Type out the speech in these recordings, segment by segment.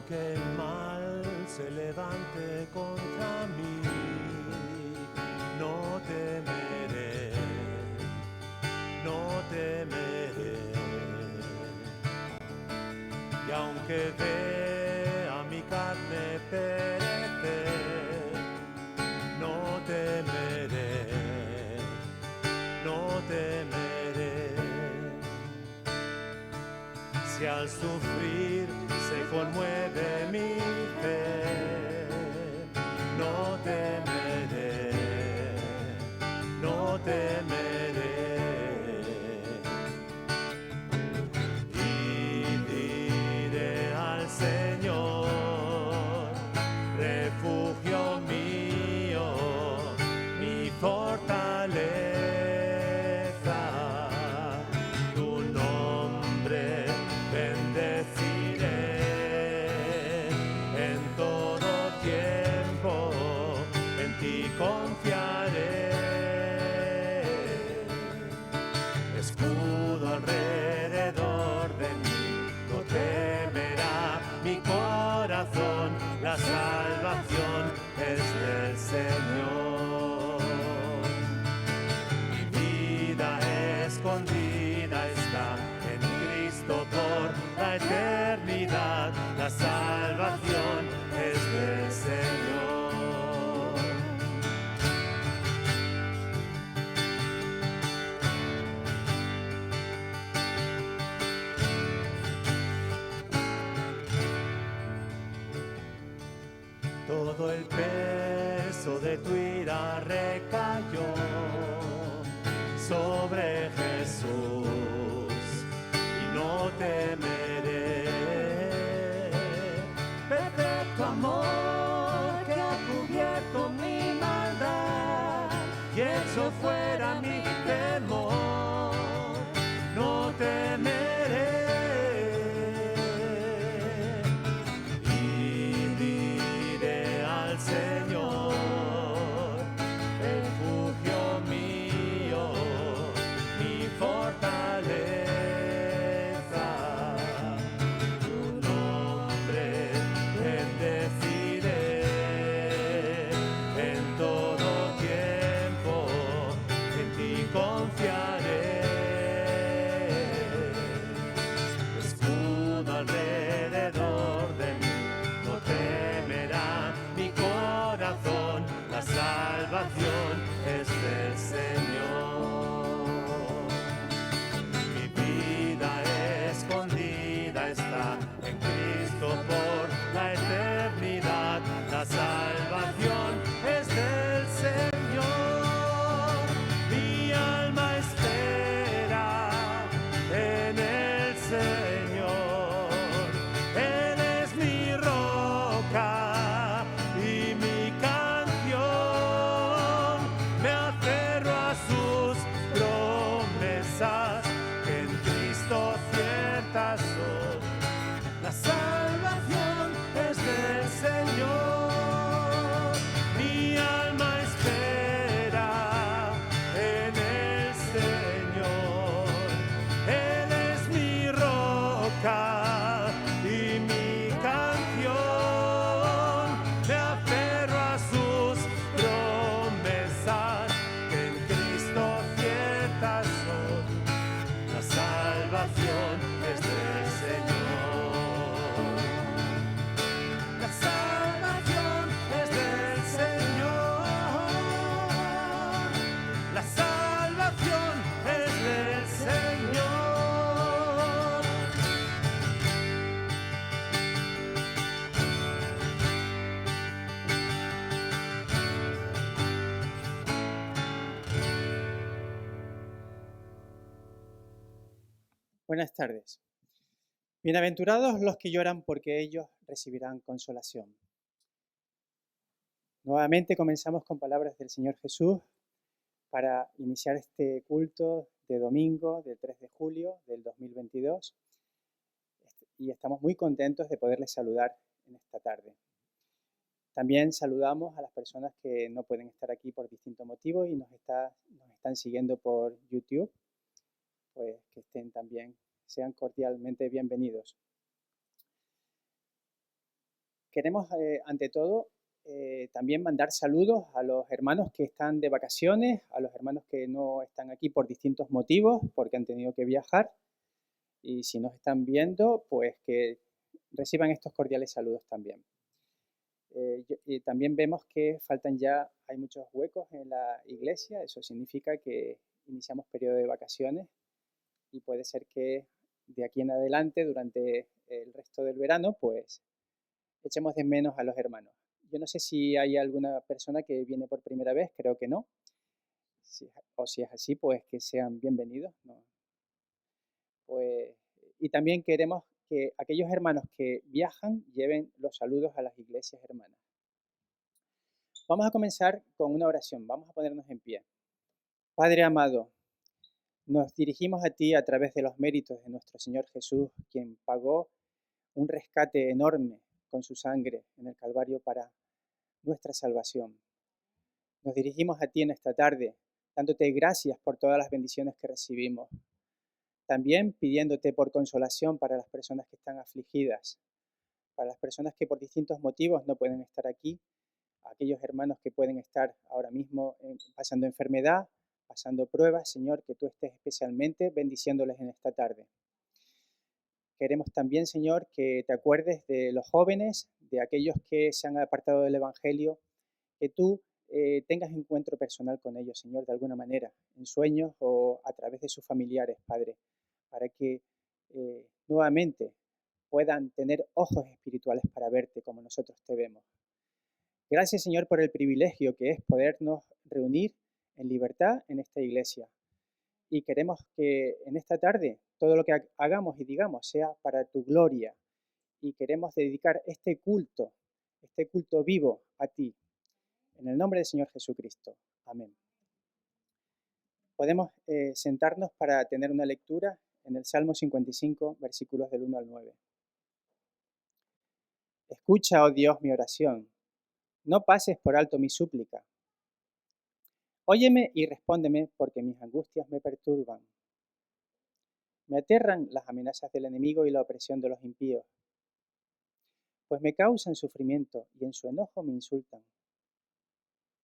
aunque el mal se levante contra mí, no temeré, no temeré. Y aunque vea mi carne perecer, no temeré, no temeré. Si al sufrir se conmueve mi fe, no temeré, no temeré. Y diré al Señor, refugio mío, mi fortaleza, tu nombre bendeciré en todo tiempo, en ti confiaré. Escudo alrededor de mí, no temerá mi corazón, la salvación es del Señor. Mi vida escondida está en Cristo por la eternidad, la salvación es del Señor. Todo el peso de tu ira recayó sobre Jesús y no temeré. Perfecto amor que ha cubierto mi maldad y hecho fuera mi temor, no temeré. Señor, refugio mío, mi fortaleza, tu nombre bendeciré en todo tiempo, en ti confiaré. Escudo alrededor de mí, no temerá mi corazón, la salvación es del Señor. Mi vida escondida está en Cristo por la eternidad, la salvación es del Señor. Mi alma espera en el Señor, Él es mi roca y mi canción, me aferro a sus promesas, que en Cristo ciertas son, la salvación es del Señor. Mi alma espera en el Señor, Él es mi roca y mi canción, me aferro a sus promesas, que en Cristo ciertas son, la salvación es del Señor. La salvación es del Señor. La salvación es del Señor. Buenas tardes. Bienaventurados los que lloran, porque ellos recibirán consolación. Nuevamente comenzamos con palabras del Señor Jesús para iniciar este culto de domingo del 3 de julio del 2022. Y estamos muy contentos de poderles saludar en esta tarde. También saludamos a las personas que no pueden estar aquí por distintos motivos y nos están siguiendo por YouTube, pues que estén también, sean cordialmente bienvenidos. Queremos, ante todo, también mandar saludos a los hermanos que están de vacaciones, a los hermanos que no están aquí por distintos motivos, porque han tenido que viajar. Y si nos están viendo, pues que reciban estos cordiales saludos también. Y también vemos que hay muchos huecos en la iglesia, eso significa que iniciamos periodo de vacaciones y puede ser que de aquí en adelante, durante el resto del verano, pues echemos de menos a los hermanos. Yo no sé si hay alguna persona que viene por primera vez, creo que no. O si es así, pues que sean bienvenidos, ¿no? Pues, y también queremos que aquellos hermanos que viajan lleven los saludos a las iglesias hermanas. Vamos a comenzar con una oración, vamos a ponernos en pie. Padre amado, nos dirigimos a ti a través de los méritos de nuestro Señor Jesús, quien pagó un rescate enorme con su sangre en el Calvario para nuestra salvación. Nos dirigimos a ti en esta tarde, dándote gracias por todas las bendiciones que recibimos. También pidiéndote por consolación para las personas que están afligidas, para las personas que por distintos motivos no pueden estar aquí, aquellos hermanos que pueden estar ahora mismo pasando enfermedad, pasando pruebas, Señor, que tú estés especialmente bendiciéndoles en esta tarde. Queremos también, Señor, que te acuerdes de los jóvenes, de aquellos que se han apartado del Evangelio, que tú tengas encuentro personal con ellos, Señor, de alguna manera, en sueños o a través de sus familiares, Padre, para que nuevamente puedan tener ojos espirituales para verte como nosotros te vemos. Gracias, Señor, por el privilegio que es podernos reunir en libertad en esta iglesia. Y queremos que en esta tarde todo lo que hagamos y digamos sea para tu gloria. Y queremos dedicar este culto vivo a ti. En el nombre del Señor Jesucristo. Amén. Podemos sentarnos para tener una lectura en el Salmo 55, versículos del 1 al 9. Escucha, oh Dios, mi oración. No pases por alto mi súplica. Óyeme y respóndeme, porque mis angustias me perturban. Me aterran las amenazas del enemigo y la opresión de los impíos, pues me causan sufrimiento y en su enojo me insultan.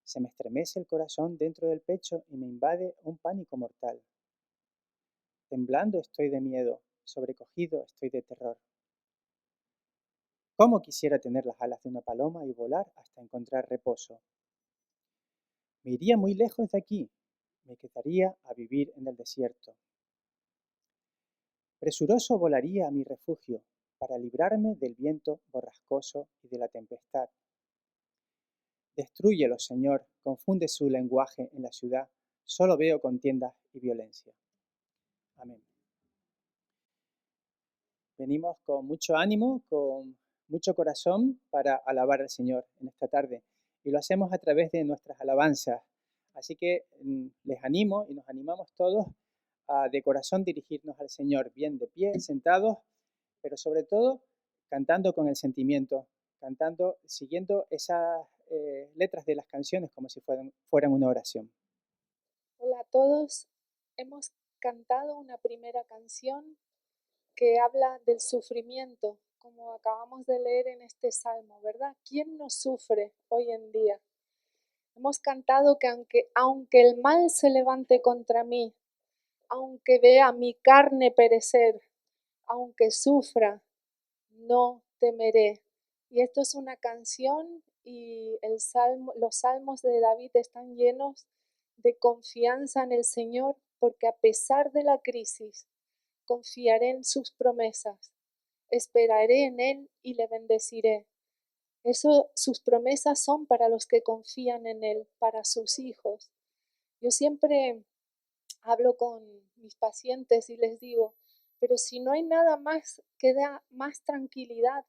Se me estremece el corazón dentro del pecho y me invade un pánico mortal. Temblando estoy de miedo, sobrecogido estoy de terror. ¿Cómo quisiera tener las alas de una paloma y volar hasta encontrar reposo? Me iría muy lejos de aquí, me quedaría a vivir en el desierto. Presuroso volaría a mi refugio para librarme del viento borrascoso y de la tempestad. Destrúyelo, Señor, confunde su lenguaje en la ciudad, solo veo contiendas y violencia. Amén. Venimos con mucho ánimo, con mucho corazón para alabar al Señor en esta tarde y lo hacemos a través de nuestras alabanzas. Así que les animo y nos animamos todos a de corazón dirigirnos al Señor, bien de pie, sentados, pero sobre todo cantando con el sentimiento, cantando, siguiendo esas letras de las canciones como si fueran una oración. Hola a todos, hemos cantado una primera canción que habla del sufrimiento, como acabamos de leer en este salmo, ¿verdad? ¿Quién no sufre hoy en día? Hemos cantado que aunque el mal se levante contra mí, aunque vea mi carne perecer, aunque sufra, no temeré. Y esto es una canción y los salmos de David están llenos de confianza en el Señor, porque a pesar de la crisis, confiaré en sus promesas, esperaré en Él y le bendeciré. Sus promesas son para los que confían en Él, para sus hijos. Yo siempre hablo con mis pacientes y les digo, pero si no hay nada más que da más tranquilidad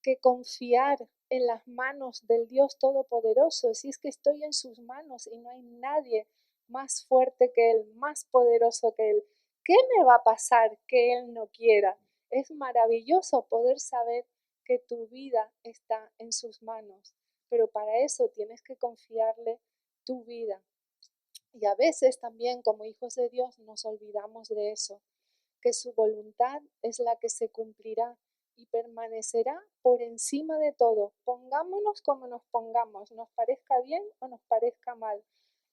que confiar en las manos del Dios Todopoderoso, si es que estoy en sus manos y no hay nadie más fuerte que Él, más poderoso que Él, ¿qué me va a pasar que Él no quiera? Es maravilloso poder saber que tu vida está en sus manos, pero para eso tienes que confiarle tu vida. Y a veces también como hijos de Dios nos olvidamos de eso, que su voluntad es la que se cumplirá y permanecerá por encima de todo. Pongámonos como nos pongamos, nos parezca bien o nos parezca mal.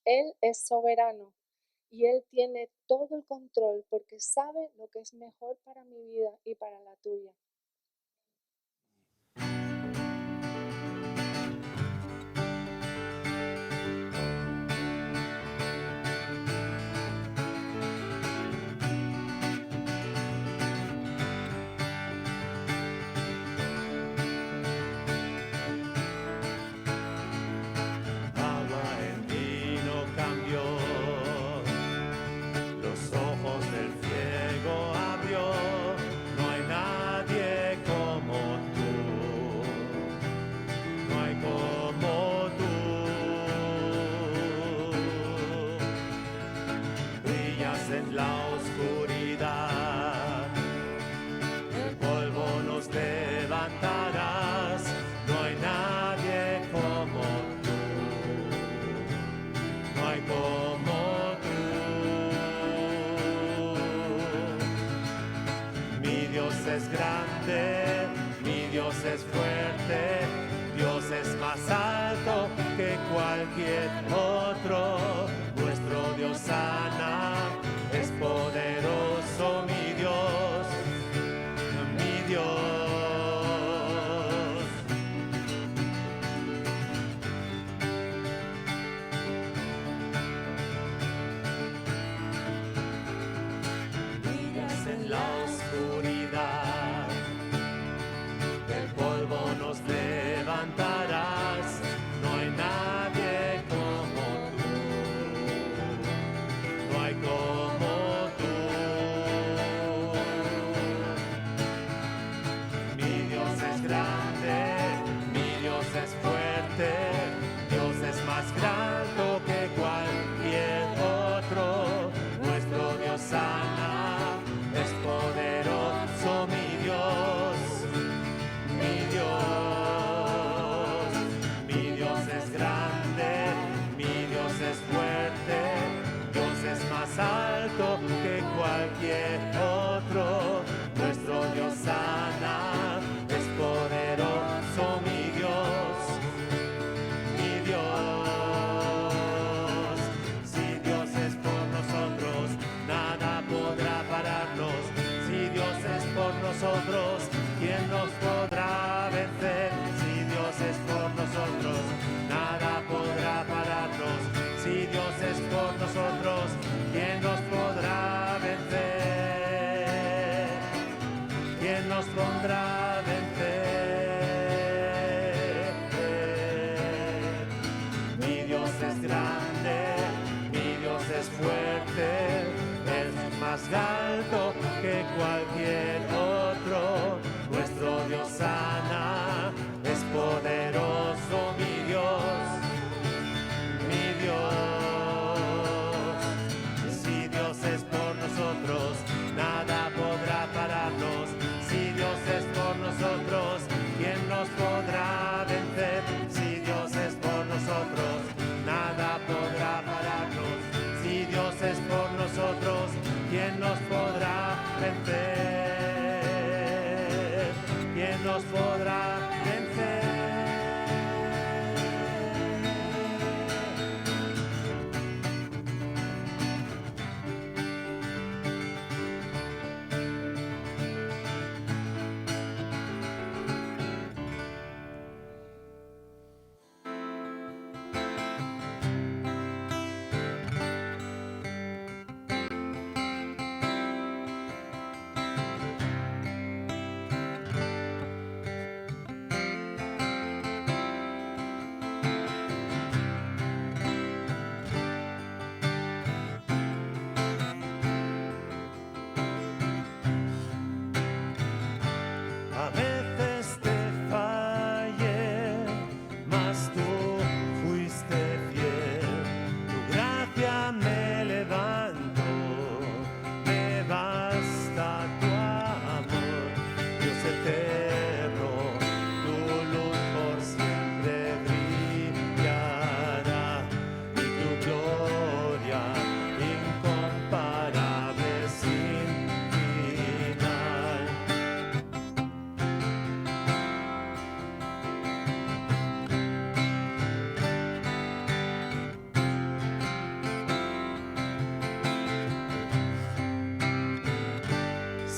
Él es soberano y Él tiene todo el control porque sabe lo que es mejor para mi vida y para la tuya. Agua en vino cambió, los ojos del ciego abrió. No hay nadie como tú, no hay como tú. Brillas en la oscuridad, del polvo nos levantarás. No hay nadie como tú, no hay como tú. Mi Dios es grande, mi Dios es fuerte, Dios es más alto que cualquier otro. Nuestro Dios sana, es poderoso, mi Dios, mi Dios. Brillas en la oscuridad, del polvo nos levantarás. No hay nadie como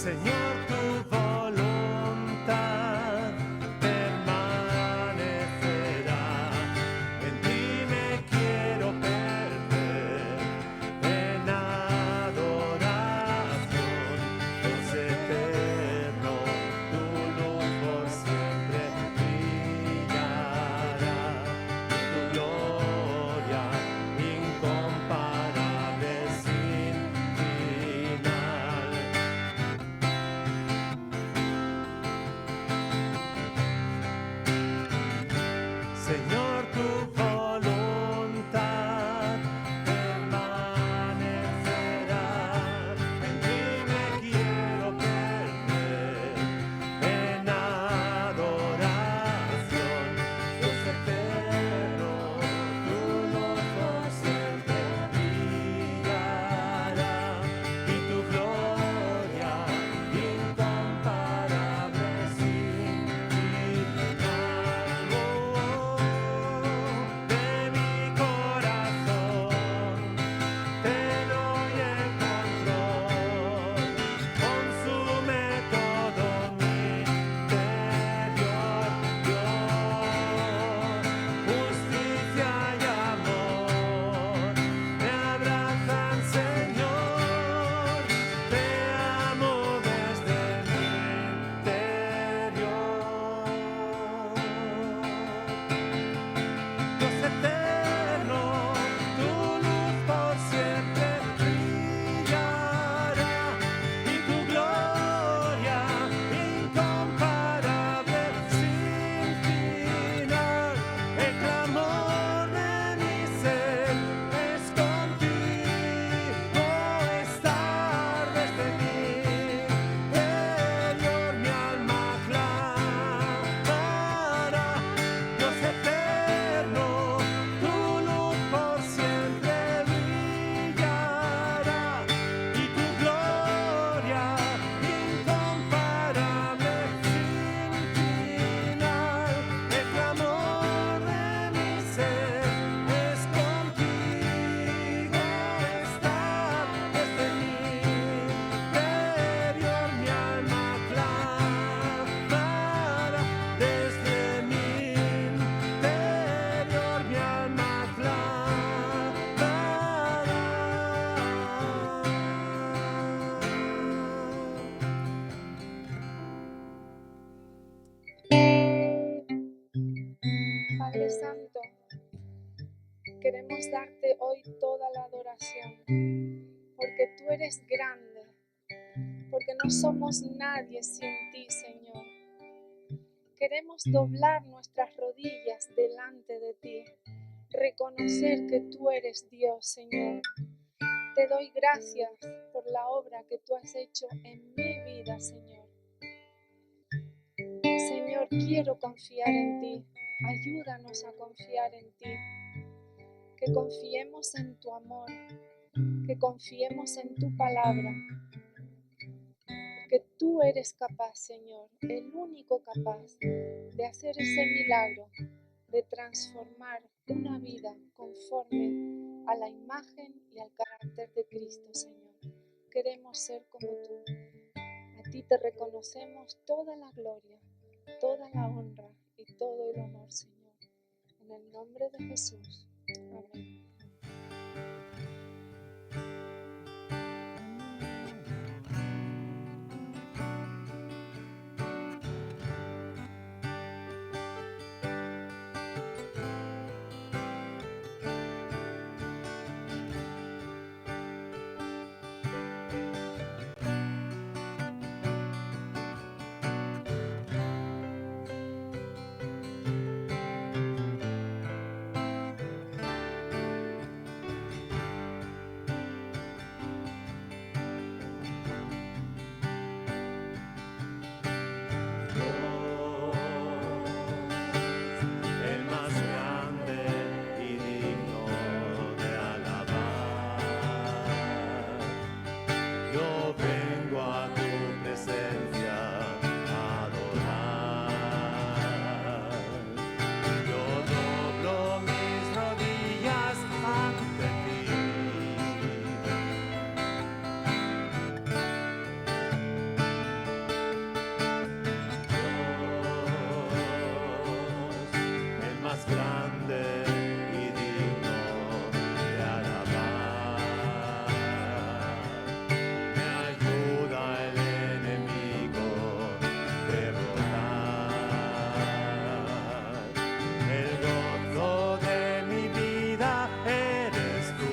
Señor, tu voluntad permanecerá. En ti me quiero perder en adoración. Dios eterno, tu luz por siempre brillará. Y tu gloria incomparable sin final. Señor, tu voluntad permanecerá. En ti me quiero perder en adoración. Dios eterno, tu luz por siempre brillará. Y tu gloria incomparable sin final. De mi corazón te doy el control, consume todo mi interior, Dios. Justicia y amor me abrazan, Señor, te amo desde mi interior. Dios eterno, tu luz por siempre brillará y tu gloria incomparable sin final. El clamor de mi ser es contigo estar desde mi interior, mi alma clamará. Dios eterno, tu luz por siempre brillará y tu gloria incomparable sin final. El clamor de mi ser es contigo estar desde mi interior, mi alma clamará desde mi interior, mi alma Padre Santo, queremos darte hoy toda la adoración, porque tú eres grande, porque no somos nadie sin ti, Señor. Queremos doblar nuestras rodillas delante de ti, reconocer que tú eres Dios, Señor. Te doy gracias por la obra que tú has hecho en mi vida, Señor. Señor, quiero confiar en ti. Ayúdanos a confiar en ti. Que confiemos en tu amor, que confiemos en tu palabra. Porque tú eres capaz, Señor, el único capaz de hacer ese milagro, de transformar una vida conforme a la imagen y al carácter de Cristo, Señor. Queremos ser como tú. A ti te reconocemos toda la gloria, toda la honra y todo el honor, Señor. En el nombre de Jesús. Amén. más grande y digno de alabar. Me ayuda el enemigo derrotar. El gozo de mi vida eres tú.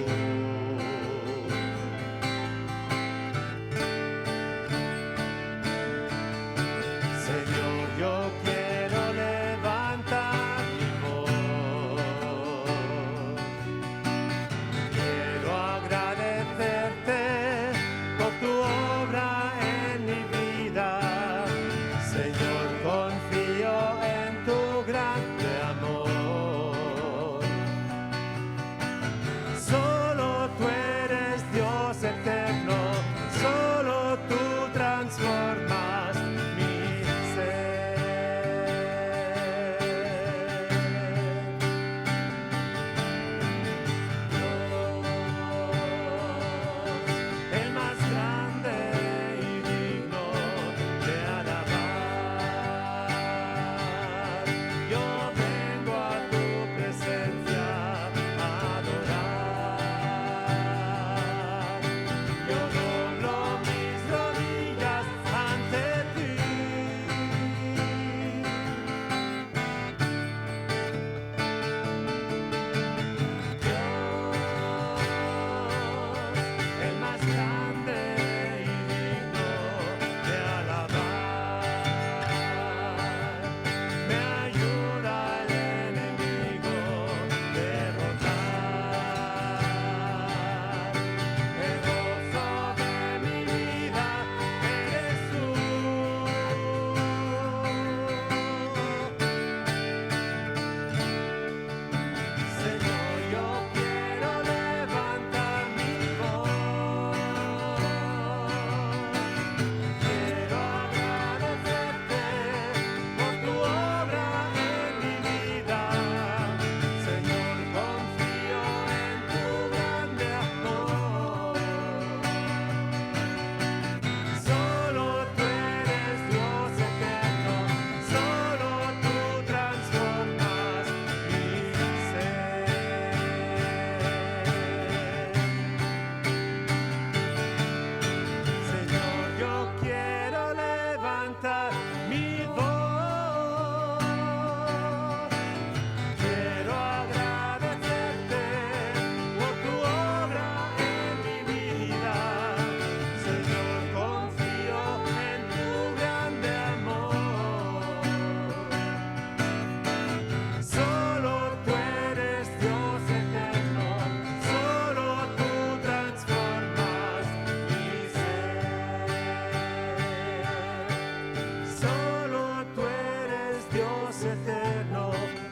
Señor, yo quiero levantar mi voz. Quiero agradecerte por tu obra en mi vida. Señor, confío en tu grande amor. Solo tú eres Dios eterno, solo tú transformas mi el más grande y digno de alabar. Yo vengo a tu presencia a adorar. Yo doblo mis rodillas ante ti. El más grande y digno de alabar. Me ayuda el enemigo derrotar. El gozo de mi vida eres tú. Señor, yo quiero levantar mi voz. Quiero agradecerte por tu obra en mi vida. Señor, confío en tu grande amor. Solo tú eres Dios eterno, solo tú transformas mi ser. Señor, yo quiero levantar mi voz. Quiero agradecerte por tu obra en mi vida. Señor, confío en tu grande amor. Solo tú eres Dios eterno, solo tú transformas mi ser. Solo tú eres Dios eterno,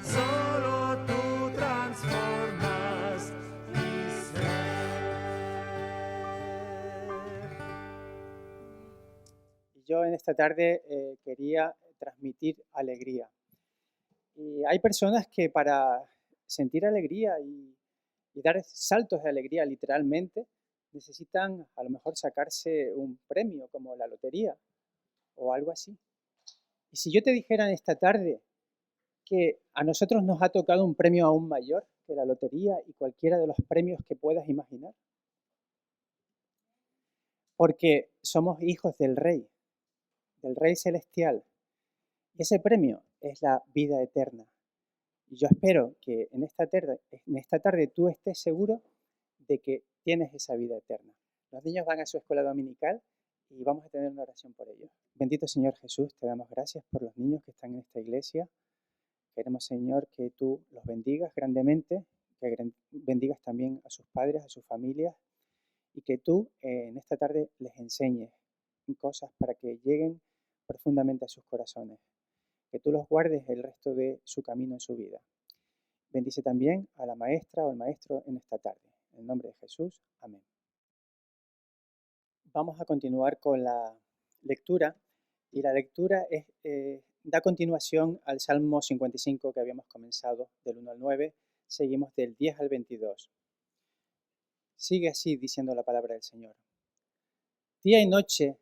solo tú transformas mi ser. Y yo en esta tarde quería transmitir alegría. Y hay personas que para sentir alegría y dar saltos de alegría literalmente, necesitan a lo mejor sacarse un premio como la lotería o algo así. Y si yo te dijera en esta tarde que a nosotros nos ha tocado un premio aún mayor que la lotería y cualquiera de los premios que puedas imaginar, porque somos hijos del Rey Celestial, y ese premio es la vida eterna. Y yo espero que en esta tarde tú estés seguro de que tienes esa vida eterna. Los niños van a su escuela dominical y vamos a tener una oración por ellos. Bendito Señor Jesús, te damos gracias por los niños que están en esta iglesia. Queremos, Señor, que tú los bendigas grandemente, que bendigas también a sus padres, a sus familias, y que tú en esta tarde les enseñes cosas para que lleguen profundamente a sus corazones. Que tú los guardes el resto de su camino en su vida. Bendice también a la maestra o el maestro en esta tarde. En el nombre de Jesús, amén. Vamos a continuar con la lectura, y la lectura da continuación al Salmo 55 que habíamos comenzado del 1 al 9, seguimos del 10 al 22. Sigue así diciendo la palabra del Señor. Día y noche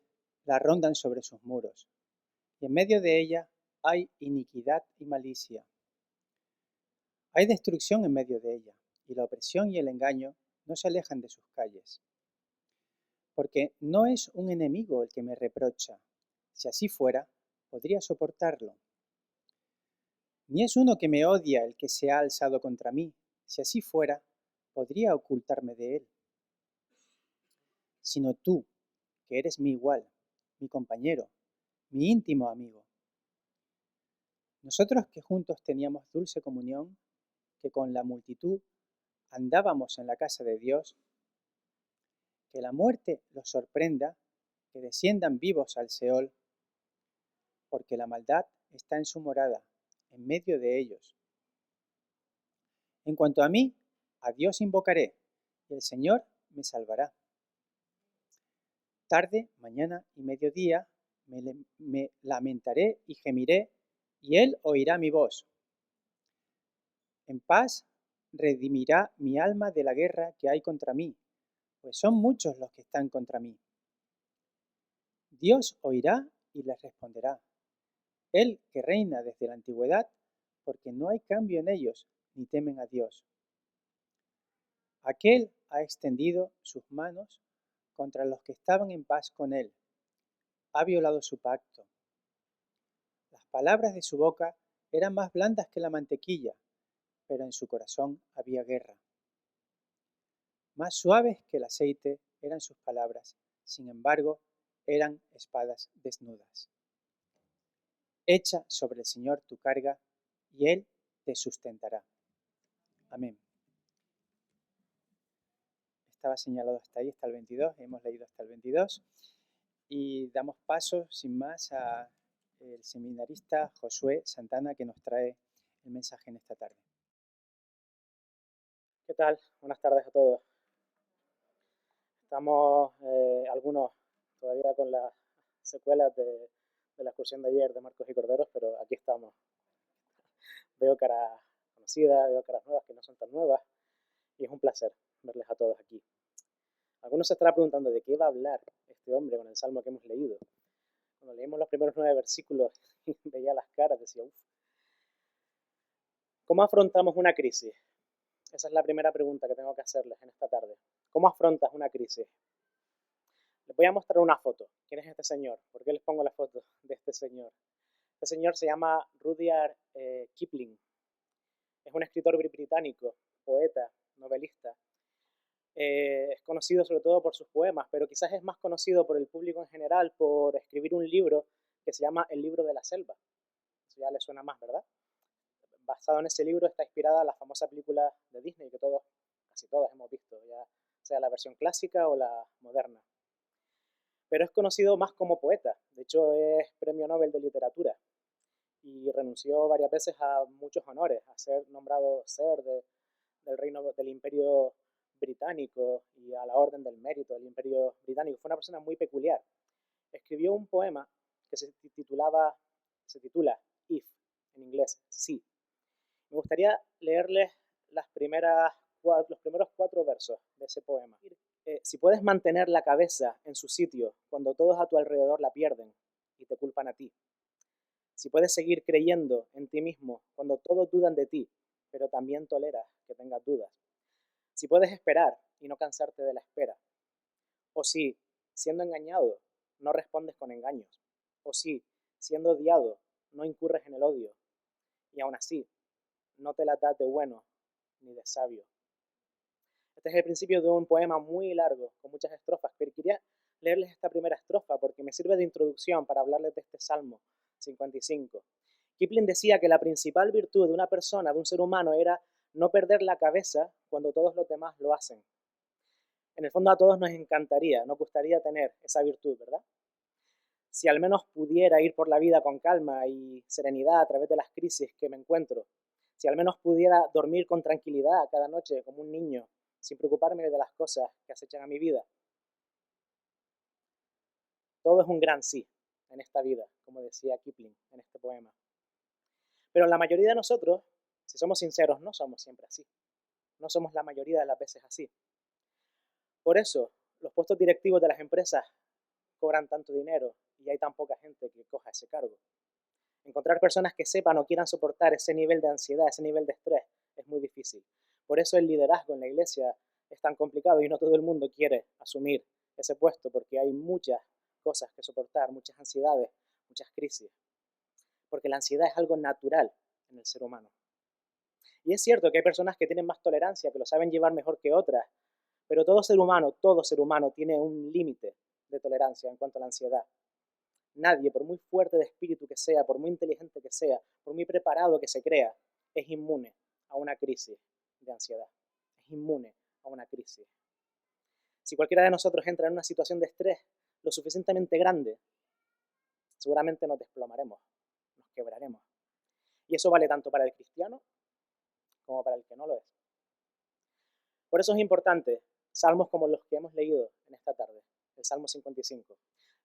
la rondan sobre sus muros, y en medio de ella hay iniquidad y malicia. Hay destrucción en medio de ella, y la opresión y el engaño no se alejan de sus calles. Porque no es un enemigo el que me reprocha. Si así fuera, podría soportarlo. Ni es uno que me odia el que se ha alzado contra mí. Si así fuera, podría ocultarme de él. Sino tú, que eres mi igual, mi compañero, mi íntimo amigo. Nosotros que juntos teníamos dulce comunión, que con la multitud andábamos en la casa de Dios, que la muerte los sorprenda, que desciendan vivos al Seol, porque la maldad está en su morada, en medio de ellos. En cuanto a mí, a Dios invocaré, y el Señor me salvará. Tarde, mañana y mediodía me lamentaré y gemiré, y Él oirá mi voz. En paz redimirá mi alma de la guerra que hay contra mí, pues son muchos los que están contra mí. Dios oirá y les responderá. Él que reina desde la antigüedad, porque no hay cambio en ellos, ni temen a Dios. Aquel ha extendido sus manos contra los que estaban en paz con él. Ha violado su pacto. Las palabras de su boca eran más blandas que la mantequilla, pero en su corazón había guerra. Más suaves que el aceite eran sus palabras, sin embargo, eran espadas desnudas. Echa sobre el Señor tu carga, y Él te sustentará. Amén. Estaba señalado hasta ahí, hasta el 22, hemos leído hasta el 22, y damos paso, sin más, al seminarista Josué Santana, que nos trae el mensaje en esta tarde. ¿Qué tal? Buenas tardes a todos. Estamos algunos todavía con las secuelas de la excursión de ayer de Marcos y Corderos, pero aquí estamos. Veo caras conocidas, veo caras nuevas que no son tan nuevas, y es un placer verles a todos aquí. Algunos se estarán preguntando de qué va a hablar este hombre con el salmo que hemos leído. Cuando leímos los primeros 9 versículos y veía las caras, decía, uff. ¿Cómo afrontamos una crisis? Esa es la primera pregunta que tengo que hacerles en esta tarde. ¿Cómo afrontas una crisis? Les voy a mostrar una foto. ¿Quién es este señor? ¿Por qué les pongo la foto de este señor? Este señor se llama Rudyard Kipling. Es un escritor británico, poeta, novelista. Es conocido sobre todo por sus poemas, pero quizás es más conocido por el público en general por escribir un libro que se llama El libro de la selva. Eso ya le suena más, ¿verdad? Basado en ese libro está inspirada la famosa película de Disney que todos, casi todos hemos visto, ya sea la versión clásica o la moderna. Pero es conocido más como poeta. De hecho, es premio Nobel de literatura y renunció varias veces a muchos honores, a ser nombrado Sir del reino del Imperio Británico y a la Orden del Mérito del Imperio Británico. Fue una persona muy peculiar. Escribió un poema que se titula If, en inglés, sí. Me gustaría leerles los primeros 4 versos de ese poema. Si puedes mantener la cabeza en su sitio cuando todos a tu alrededor la pierden y te culpan a ti. Si puedes seguir creyendo en ti mismo cuando todos dudan de ti, pero también toleras que tengas dudas. Si puedes esperar y no cansarte de la espera. O si, siendo engañado, no respondes con engaños. O si, siendo odiado, no incurres en el odio. Y aún así, no te la das de bueno ni de sabio. Este es el principio de un poema muy largo, con muchas estrofas, pero quería leerles esta primera estrofa porque me sirve de introducción para hablarles de este Salmo 55. Kipling decía que la principal virtud de una persona, de un ser humano, era no perder la cabeza cuando todos los demás lo hacen. En el fondo a todos nos encantaría, nos gustaría tener esa virtud, ¿verdad? Si al menos pudiera ir por la vida con calma y serenidad a través de las crisis que me encuentro, si al menos pudiera dormir con tranquilidad cada noche como un niño, sin preocuparme de las cosas que acechan a mi vida. Todo es un gran sí en esta vida, como decía Kipling en este poema. Pero la mayoría de nosotros, si somos sinceros, no somos siempre así. No somos la mayoría de las veces así. Por eso, los puestos directivos de las empresas cobran tanto dinero y hay tan poca gente que coja ese cargo. Encontrar personas que sepan o quieran soportar ese nivel de ansiedad, ese nivel de estrés, es muy difícil. Por eso el liderazgo en la iglesia es tan complicado y no todo el mundo quiere asumir ese puesto, porque hay muchas cosas que soportar, muchas ansiedades, muchas crisis. Porque la ansiedad es algo natural en el ser humano. Y es cierto que hay personas que tienen más tolerancia, que lo saben llevar mejor que otras, pero todo ser humano tiene un límite de tolerancia en cuanto a la ansiedad. Nadie, por muy fuerte de espíritu que sea, por muy inteligente que sea, por muy preparado que se crea, es inmune a una crisis de ansiedad. Es inmune a una crisis. Si cualquiera de nosotros entra en una situación de estrés lo suficientemente grande, seguramente nos desplomaremos, nos quebraremos. Y eso vale tanto para el cristiano como para el que no lo es. Por eso es importante salmos como los que hemos leído en esta tarde, el Salmo 55.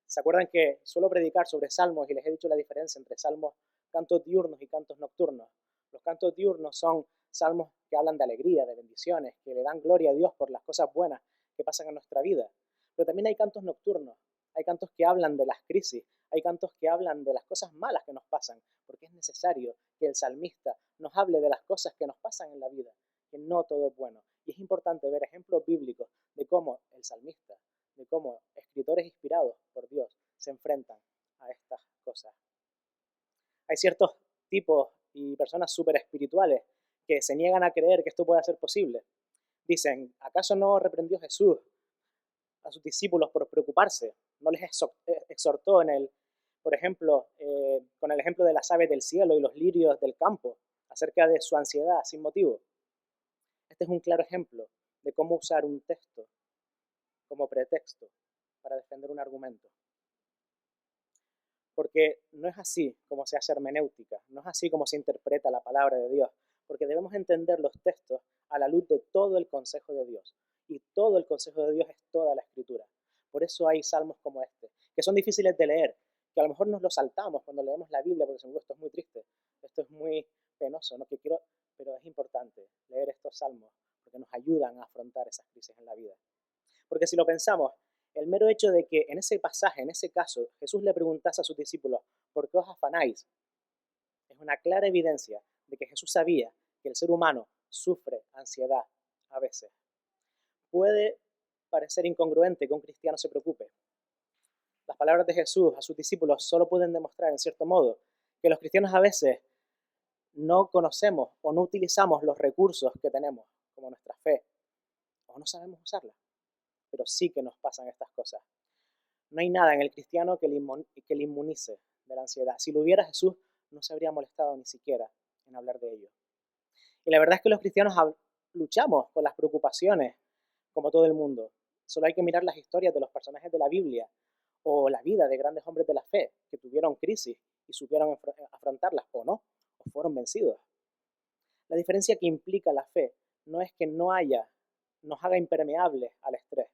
¿Se acuerdan que suelo predicar sobre salmos y les he dicho la diferencia entre salmos, cantos diurnos y cantos nocturnos? Los cantos diurnos son salmos que hablan de alegría, de bendiciones, que le dan gloria a Dios por las cosas buenas que pasan en nuestra vida. Pero también hay cantos nocturnos, hay cantos que hablan de las crisis, hay cantos que hablan de las cosas malas que nos pasan, porque es necesario que el salmista nos hable de las cosas que nos pasan en la vida, que no todo es bueno. Y es importante ver ejemplos bíblicos de cómo el salmista, de cómo escritores inspirados por Dios se enfrentan a estas cosas. Hay ciertos tipos y personas súper espirituales que se niegan a creer que esto pueda ser posible. Dicen, ¿acaso no reprendió Jesús a sus discípulos por preocuparse? ¿No les exhortó por ejemplo, con el ejemplo de las aves del cielo y los lirios del campo, acerca de su ansiedad sin motivo? Este es un claro ejemplo de cómo usar un texto como pretexto para defender un argumento. Porque no es así como se hace hermenéutica, no es así como se interpreta la palabra de Dios, porque debemos entender los textos a la luz de todo el consejo de Dios. Y todo el consejo de Dios es toda la Escritura. Por eso hay salmos como este, que son difíciles de leer, que a lo mejor nos los saltamos cuando leemos la Biblia, porque decimos, esto es muy triste, esto es muy penoso, ¿no? Pero es importante leer estos salmos, porque nos ayudan a afrontar esas crisis en la vida. Porque si lo pensamos, el mero hecho de que en ese pasaje, en ese caso, Jesús le preguntase a sus discípulos, ¿por qué os afanáis?, es una clara evidencia de que Jesús sabía que el ser humano sufre ansiedad a veces. Puede parecer incongruente que un cristiano se preocupe. Las palabras de Jesús a sus discípulos solo pueden demostrar, en cierto modo, que los cristianos a veces no conocemos o no utilizamos los recursos que tenemos, como nuestra fe, o no sabemos usarla. Pero sí que nos pasan estas cosas. No hay nada en el cristiano que le inmunice de la ansiedad. Si lo hubiera, Jesús no se habría molestado ni siquiera en hablar de ello. Y la verdad es que los cristianos luchamos con las preocupaciones como todo el mundo. Solo hay que mirar las historias de los personajes de la Biblia o la vida de grandes hombres de la fe que tuvieron crisis y supieron afrontarlas o no, o fueron vencidos. La diferencia que implica la fe no es que nos haga impermeables al estrés,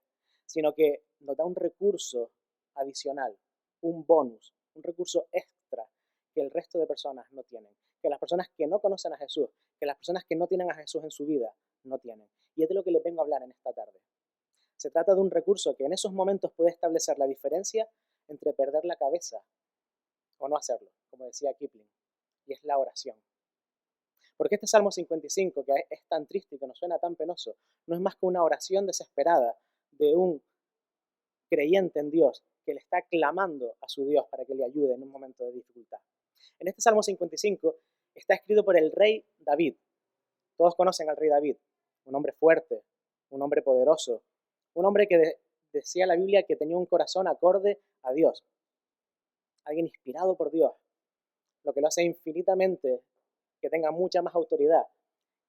sino que nos da un recurso adicional, un bonus, un recurso extra que el resto de personas no tienen, que las personas que no conocen a Jesús, que las personas que no tienen a Jesús en su vida, no tienen. Y es de lo que les vengo a hablar en esta tarde. Se trata de un recurso que en esos momentos puede establecer la diferencia entre perder la cabeza o no hacerlo, como decía Kipling, y es la oración. Porque este Salmo 55, que es tan triste y que nos suena tan penoso, no es más que una oración desesperada de un creyente en Dios que le está clamando a su Dios para que le ayude en un momento de dificultad. En este Salmo 55 está escrito por el rey David. Todos conocen al rey David, un hombre fuerte, un hombre poderoso, un hombre que decía la Biblia que tenía un corazón acorde a Dios, alguien inspirado por Dios, lo que lo hace infinitamente que tenga mucha más autoridad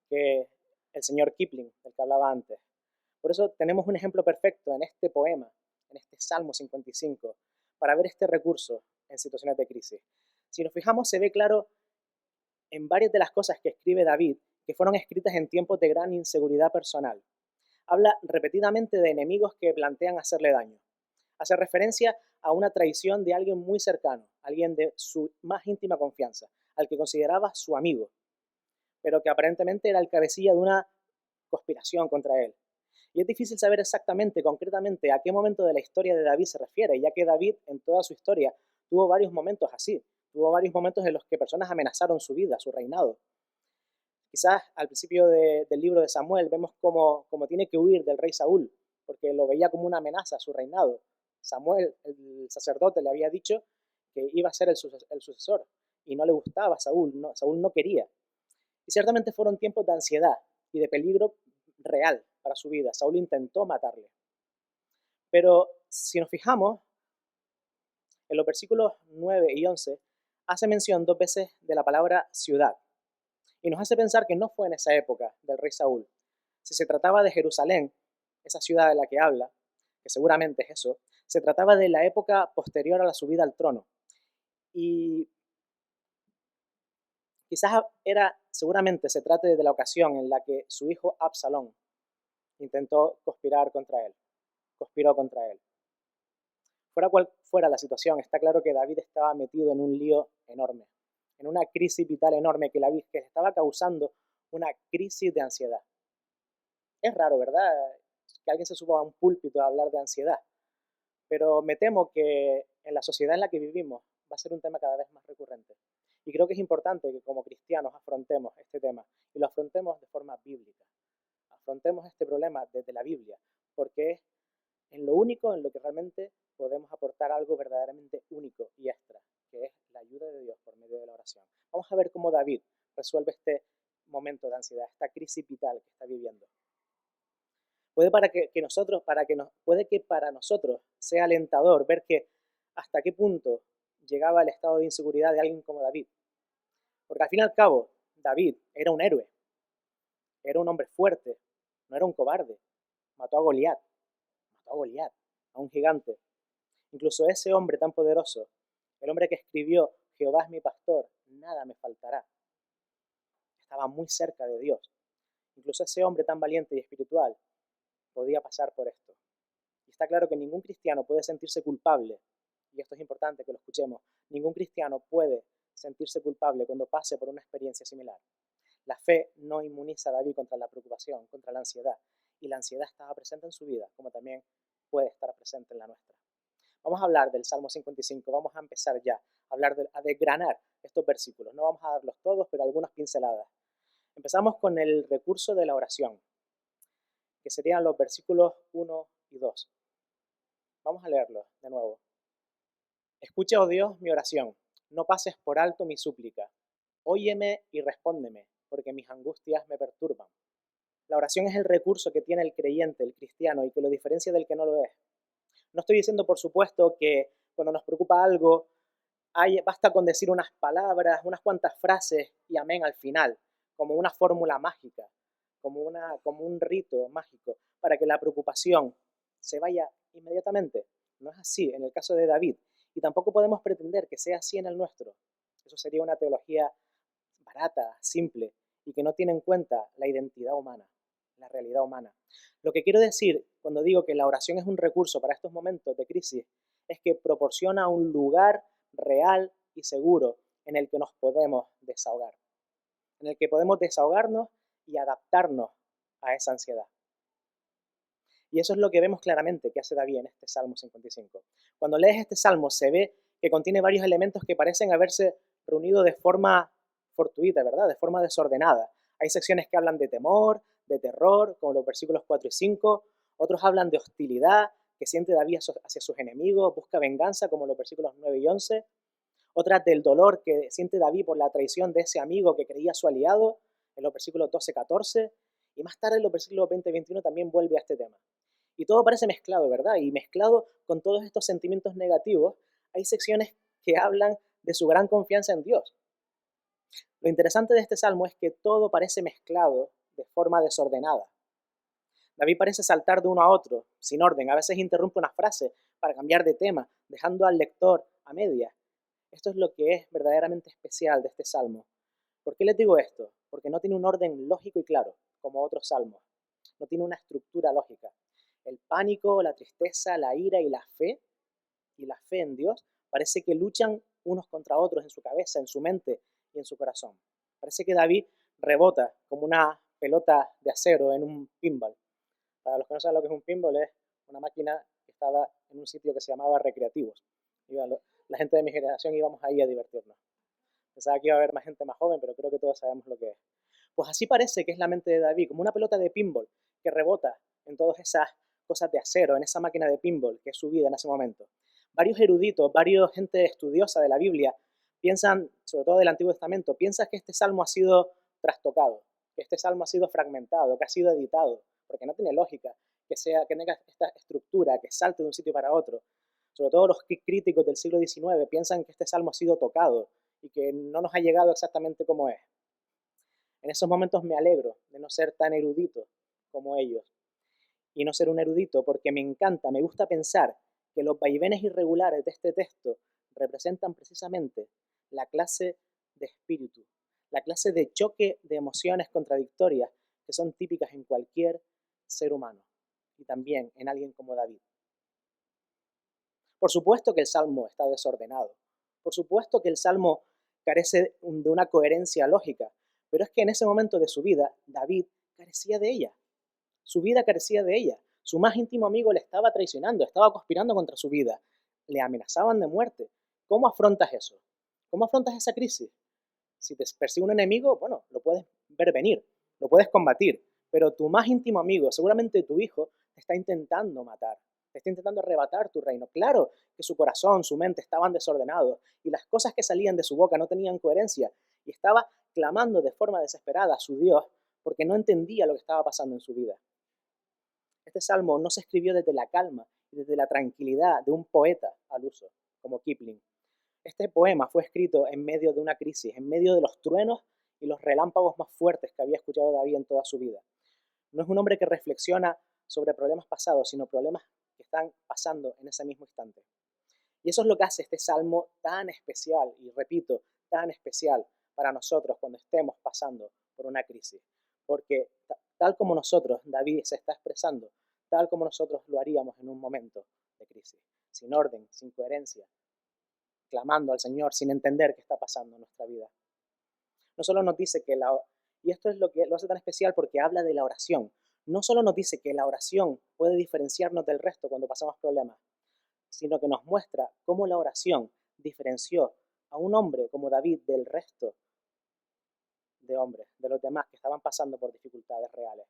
que el señor Kipling, del que hablaba antes. Por eso tenemos un ejemplo perfecto en este poema, en este Salmo 55, para ver este recurso en situaciones de crisis. Si nos fijamos, se ve claro en varias de las cosas que escribe David, que fueron escritas en tiempos de gran inseguridad personal. Habla repetidamente de enemigos que plantean hacerle daño. Hace referencia a una traición de alguien muy cercano, alguien de su más íntima confianza, al que consideraba su amigo, pero que aparentemente era el cabecilla de una conspiración contra él. Y es difícil saber exactamente, concretamente, a qué momento de la historia de David se refiere, ya que David, en toda su historia, tuvo varios momentos así. Tuvo varios momentos en los que personas amenazaron su vida, su reinado. Quizás al principio del libro de Samuel vemos cómo tiene que huir del rey Saúl, porque lo veía como una amenaza a su reinado. Samuel, el sacerdote, le había dicho que iba a ser el sucesor, y no le gustaba a Saúl, Saúl no quería. Y ciertamente fueron tiempos de ansiedad y de peligro real para su vida. Saúl intentó matarle. Pero si nos fijamos, en los versículos 9 y 11, hace mención 2 veces de la palabra ciudad. Y nos hace pensar que no fue en esa época del rey Saúl. Si se trataba de Jerusalén, esa ciudad de la que habla, que seguramente es eso, se trataba de la época posterior a la subida al trono. Y quizás seguramente se trate de la ocasión en la que su hijo Absalón intentó conspiró contra él. Fuera cual fuera la situación, está claro que David estaba metido en un lío enorme, en una crisis vital enorme que le estaba causando una crisis de ansiedad. Es raro, ¿verdad?, que alguien se suba a un púlpito a hablar de ansiedad, pero me temo que en la sociedad en la que vivimos va a ser un tema cada vez más recurrente. Y creo que es importante que como cristianos afrontemos este tema y lo afrontemos de forma bíblica. Afrontemos este problema desde la Biblia, porque es en lo único en lo que realmente podemos aportar algo verdaderamente único y extra, que es la ayuda de Dios por medio de la oración. Vamos a ver cómo David resuelve este momento de ansiedad, esta crisis vital que está viviendo. Puede que para nosotros sea alentador ver que hasta qué punto llegaba el estado de inseguridad de alguien como David. Porque al fin y al cabo, David era un héroe, era un hombre fuerte, no era un cobarde. Mató a Goliat, a un gigante. Incluso ese hombre tan poderoso, el hombre que escribió Jehová es mi pastor, nada me faltará, estaba muy cerca de Dios. Incluso ese hombre tan valiente y espiritual podía pasar por esto. Y está claro que ningún cristiano puede sentirse culpable, y esto es importante que lo escuchemos, ningún cristiano puede sentirse culpable cuando pase por una experiencia similar. La fe no inmuniza a David contra la preocupación, contra la ansiedad, y la ansiedad estaba presente en su vida, como también puede estar presente en la nuestra. Vamos a hablar del Salmo 55, vamos a empezar ya a desgranar estos versículos. No vamos a darlos todos, pero algunas pinceladas. Empezamos con el recurso de la oración, que serían los versículos 1 y 2. Vamos a leerlos de nuevo. Escucha, oh Dios, mi oración, no pases por alto mi súplica. Óyeme y respóndeme, porque mis angustias me perturban. La oración es el recurso que tiene el creyente, el cristiano, y que lo diferencia del que no lo es. No estoy diciendo, por supuesto, que cuando nos preocupa algo, basta con decir unas palabras, unas cuantas frases y amén al final, como una fórmula mágica, como un rito mágico, para que la preocupación se vaya inmediatamente. No es así en el caso de David, y tampoco podemos pretender que sea así en el nuestro. Eso sería una teología barata, simple, y que no tiene en cuenta la identidad humana, la realidad humana. Lo que quiero decir cuando digo que la oración es un recurso para estos momentos de crisis es que proporciona un lugar real y seguro en el que nos podemos desahogar, en el que podemos desahogarnos y adaptarnos a esa ansiedad. Y eso es lo que vemos claramente que hace David en este Salmo 55. Cuando lees este Salmo se ve que contiene varios elementos que parecen haberse reunido de forma fortuita, ¿verdad? De forma desordenada. Hay secciones que hablan de temor, de terror, como los versículos 4 y 5. Otros hablan de hostilidad, que siente David hacia sus enemigos, busca venganza, como los versículos 9 y 11. Otras del dolor que siente David por la traición de ese amigo que creía su aliado, en los versículos 12 y 14. Y más tarde en los versículos 20 y 21 también vuelve a este tema. Y todo parece mezclado, ¿verdad? Y mezclado con todos estos sentimientos negativos, hay secciones que hablan de su gran confianza en Dios. Lo interesante de este salmo es que todo parece mezclado de forma desordenada. David parece saltar de uno a otro, sin orden. A veces interrumpe una frase para cambiar de tema, dejando al lector a medias. Esto es lo que es verdaderamente especial de este salmo. ¿Por qué les digo esto? Porque no tiene un orden lógico y claro, como otros salmos. No tiene una estructura lógica. El pánico, la tristeza, la ira y la fe en Dios, parece que luchan unos contra otros en su cabeza, en su mente y en su corazón. Parece que David rebota como una pelota de acero en un pinball. Para los que no saben lo que es un pinball, es una máquina que estaba en un sitio que se llamaba Recreativos. La gente de mi generación íbamos ahí a divertirnos. Pensaba que iba a haber más gente más joven, pero creo que todos sabemos lo que es. Pues así parece que es la mente de David, como una pelota de pinball que rebota en todas esas cosas de acero, en esa máquina de pinball que es su vida en ese momento. Varios eruditos, varios gente estudiosa de la Biblia piensan, sobre todo del Antiguo Testamento, piensan que este salmo ha sido trastocado, que este salmo ha sido fragmentado, que ha sido editado, porque no tiene lógica que tenga esta estructura, que salte de un sitio para otro. Sobre todo los críticos del siglo XIX piensan que este salmo ha sido tocado y que no nos ha llegado exactamente como es. En esos momentos me alegro de no ser tan erudito como ellos y no ser un erudito porque me encanta, me gusta pensar que los vaivenes irregulares de este texto representan precisamente la clase de espíritu, la clase de choque de emociones contradictorias que son típicas en cualquier ser humano y también en alguien como David. Por supuesto que el Salmo está desordenado, por supuesto que el Salmo carece de una coherencia lógica, pero es que en ese momento de su vida, David carecía de ella. Su vida carecía de ella. Su más íntimo amigo le estaba traicionando, estaba conspirando contra su vida. Le amenazaban de muerte. ¿Cómo afrontas eso? ¿Cómo afrontas esa crisis? Si te persigue un enemigo, bueno, lo puedes ver venir, lo puedes combatir, pero tu más íntimo amigo, seguramente tu hijo, te está intentando matar, te está intentando arrebatar tu reino. Claro que su corazón, su mente estaban desordenados y las cosas que salían de su boca no tenían coherencia y estaba clamando de forma desesperada a su Dios porque no entendía lo que estaba pasando en su vida. Este salmo no se escribió desde la calma y desde la tranquilidad de un poeta al uso, como Kipling. Este poema fue escrito en medio de una crisis, en medio de los truenos y los relámpagos más fuertes que había escuchado David en toda su vida. No es un hombre que reflexiona sobre problemas pasados, sino problemas que están pasando en ese mismo instante. Y eso es lo que hace este salmo tan especial, y repito, tan especial para nosotros cuando estemos pasando por una crisis. Porque tal como nosotros, David se está expresando, tal como nosotros lo haríamos en un momento de crisis, sin orden, sin coherencia, clamando al Señor sin entender qué está pasando en nuestra vida. No solo nos dice que y esto es lo que lo hace tan especial porque habla de la oración, no solo nos dice que la oración puede diferenciarnos del resto cuando pasamos problemas, sino que nos muestra cómo la oración diferenció a un hombre como David del resto de hombres, de los demás que estaban pasando por dificultades reales.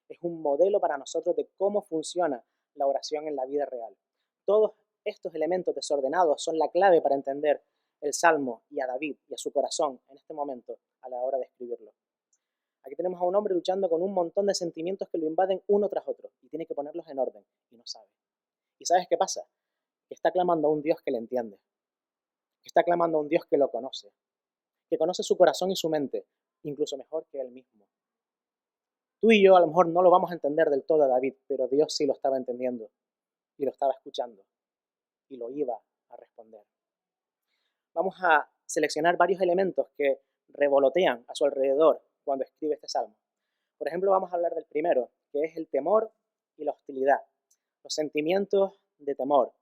Es un modelo para nosotros de cómo funciona la oración en la vida real. Todos estos elementos desordenados son la clave para entender el Salmo y a David y a su corazón en este momento a la hora de escribirlo. Aquí tenemos a un hombre luchando con un montón de sentimientos que lo invaden uno tras otro y tiene que ponerlos en orden y no sabe. ¿Y sabes qué pasa? Que está clamando a un Dios que le entiende, que está clamando a un Dios que lo conoce, que conoce su corazón y su mente, incluso mejor que él mismo. Tú y yo a lo mejor no lo vamos a entender del todo a David, pero Dios sí lo estaba entendiendo y lo estaba escuchando y lo iba a responder. Vamos a seleccionar varios elementos que revolotean a su alrededor cuando escribe este salmo. Por ejemplo, vamos a hablar del primero, que es el temor y la hostilidad. Los sentimientos de temor,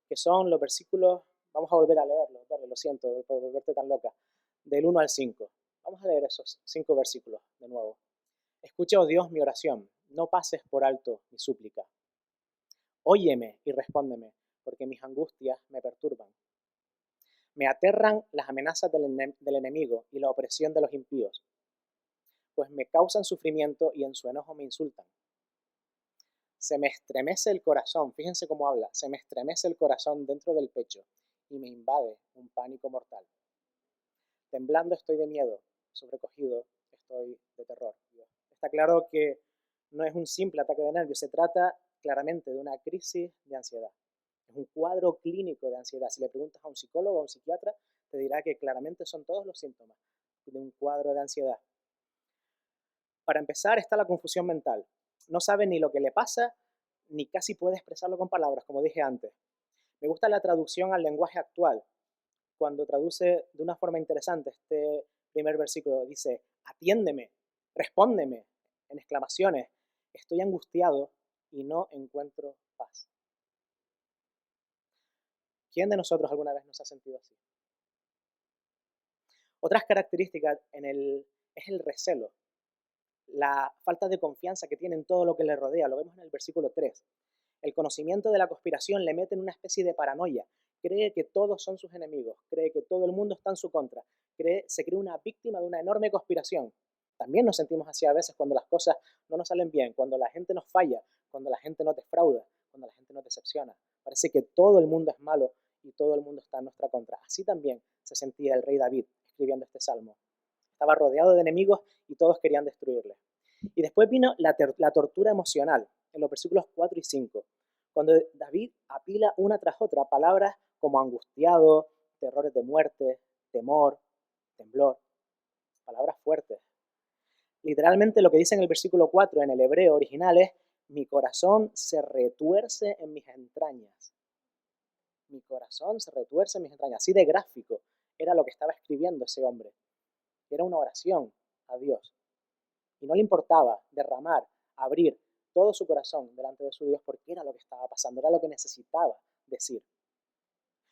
que son los versículos, vamos a volver a leerlos, lo siento por volverte tan loca, del 1 al 5. Vamos a leer esos 5 versículos de nuevo. Escucha, oh Dios, mi oración, no pases por alto mi súplica. Óyeme y respóndeme, porque mis angustias me perturban. Me aterran las amenazas del enemigo y la opresión de los impíos, pues me causan sufrimiento y en su enojo me insultan. Se me estremece el corazón, fíjense cómo habla, se me estremece el corazón dentro del pecho y me invade un pánico mortal. Temblando estoy de miedo, sobrecogido estoy de terror. Está claro que no es un simple ataque de nervios, se trata claramente de una crisis de ansiedad. Es un cuadro clínico de ansiedad. Si le preguntas a un psicólogo o a un psiquiatra, te dirá que claramente son todos los síntomas de un cuadro de ansiedad. Para empezar está la confusión mental. No sabe ni lo que le pasa, ni casi puede expresarlo con palabras, como dije antes. Me gusta la traducción al lenguaje actual, cuando traduce de una forma interesante este primer versículo. Dice, atiéndeme, respóndeme, en exclamaciones. Estoy angustiado y no encuentro paz. ¿Quién de nosotros alguna vez nos ha sentido así? Otras características es el recelo, la falta de confianza que tiene en todo lo que le rodea. Lo vemos en el versículo 3. El conocimiento de la conspiración le mete en una especie de paranoia. Cree que todos son sus enemigos, cree que todo el mundo está en su contra, se cree una víctima de una enorme conspiración. También nos sentimos así a veces cuando las cosas no nos salen bien, cuando la gente nos falla, cuando la gente nos defrauda, cuando la gente nos decepciona. Parece que todo el mundo es malo y todo el mundo está en nuestra contra. Así también se sentía el rey David escribiendo este salmo. Estaba rodeado de enemigos y todos querían destruirle. Y después vino la tortura emocional en los versículos 4 y 5, cuando David apila una tras otra palabras como angustiado, terrores de muerte, temor, temblor, palabras fuertes. Literalmente lo que dice en el versículo 4 en el hebreo original es: mi corazón se retuerce en mis entrañas. Mi corazón se retuerce en mis entrañas. Así de gráfico era lo que estaba escribiendo ese hombre. Era una oración a Dios. Y no le importaba derramar, abrir todo su corazón delante de su Dios, porque era lo que estaba pasando, era lo que necesitaba decir.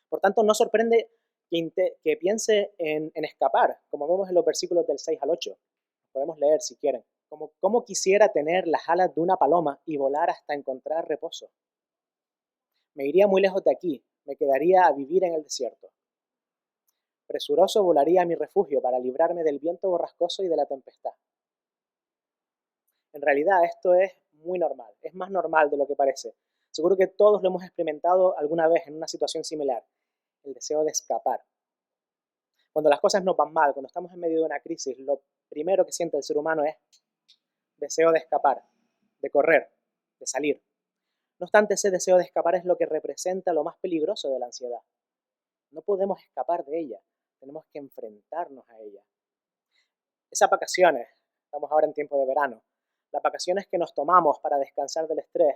Por tanto, no sorprende que piense en escapar, como vemos en los versículos del 6 al 8. Podemos leer si quieren. Como quisiera tener las alas de una paloma y volar hasta encontrar reposo. Me iría muy lejos de aquí, me quedaría a vivir en el desierto. Presuroso volaría a mi refugio para librarme del viento borrascoso y de la tempestad. En realidad esto es muy normal, es más normal de lo que parece. Seguro que todos lo hemos experimentado alguna vez en una situación similar, el deseo de escapar. Cuando las cosas nos van mal, cuando estamos en medio de una crisis, lo primero que siente el ser humano es deseo de escapar, de correr, de salir. No obstante, ese deseo de escapar es lo que representa lo más peligroso de la ansiedad. No podemos escapar de ella, tenemos que enfrentarnos a ella. Esas vacaciones, estamos ahora en tiempo de verano, las vacaciones que nos tomamos para descansar del estrés,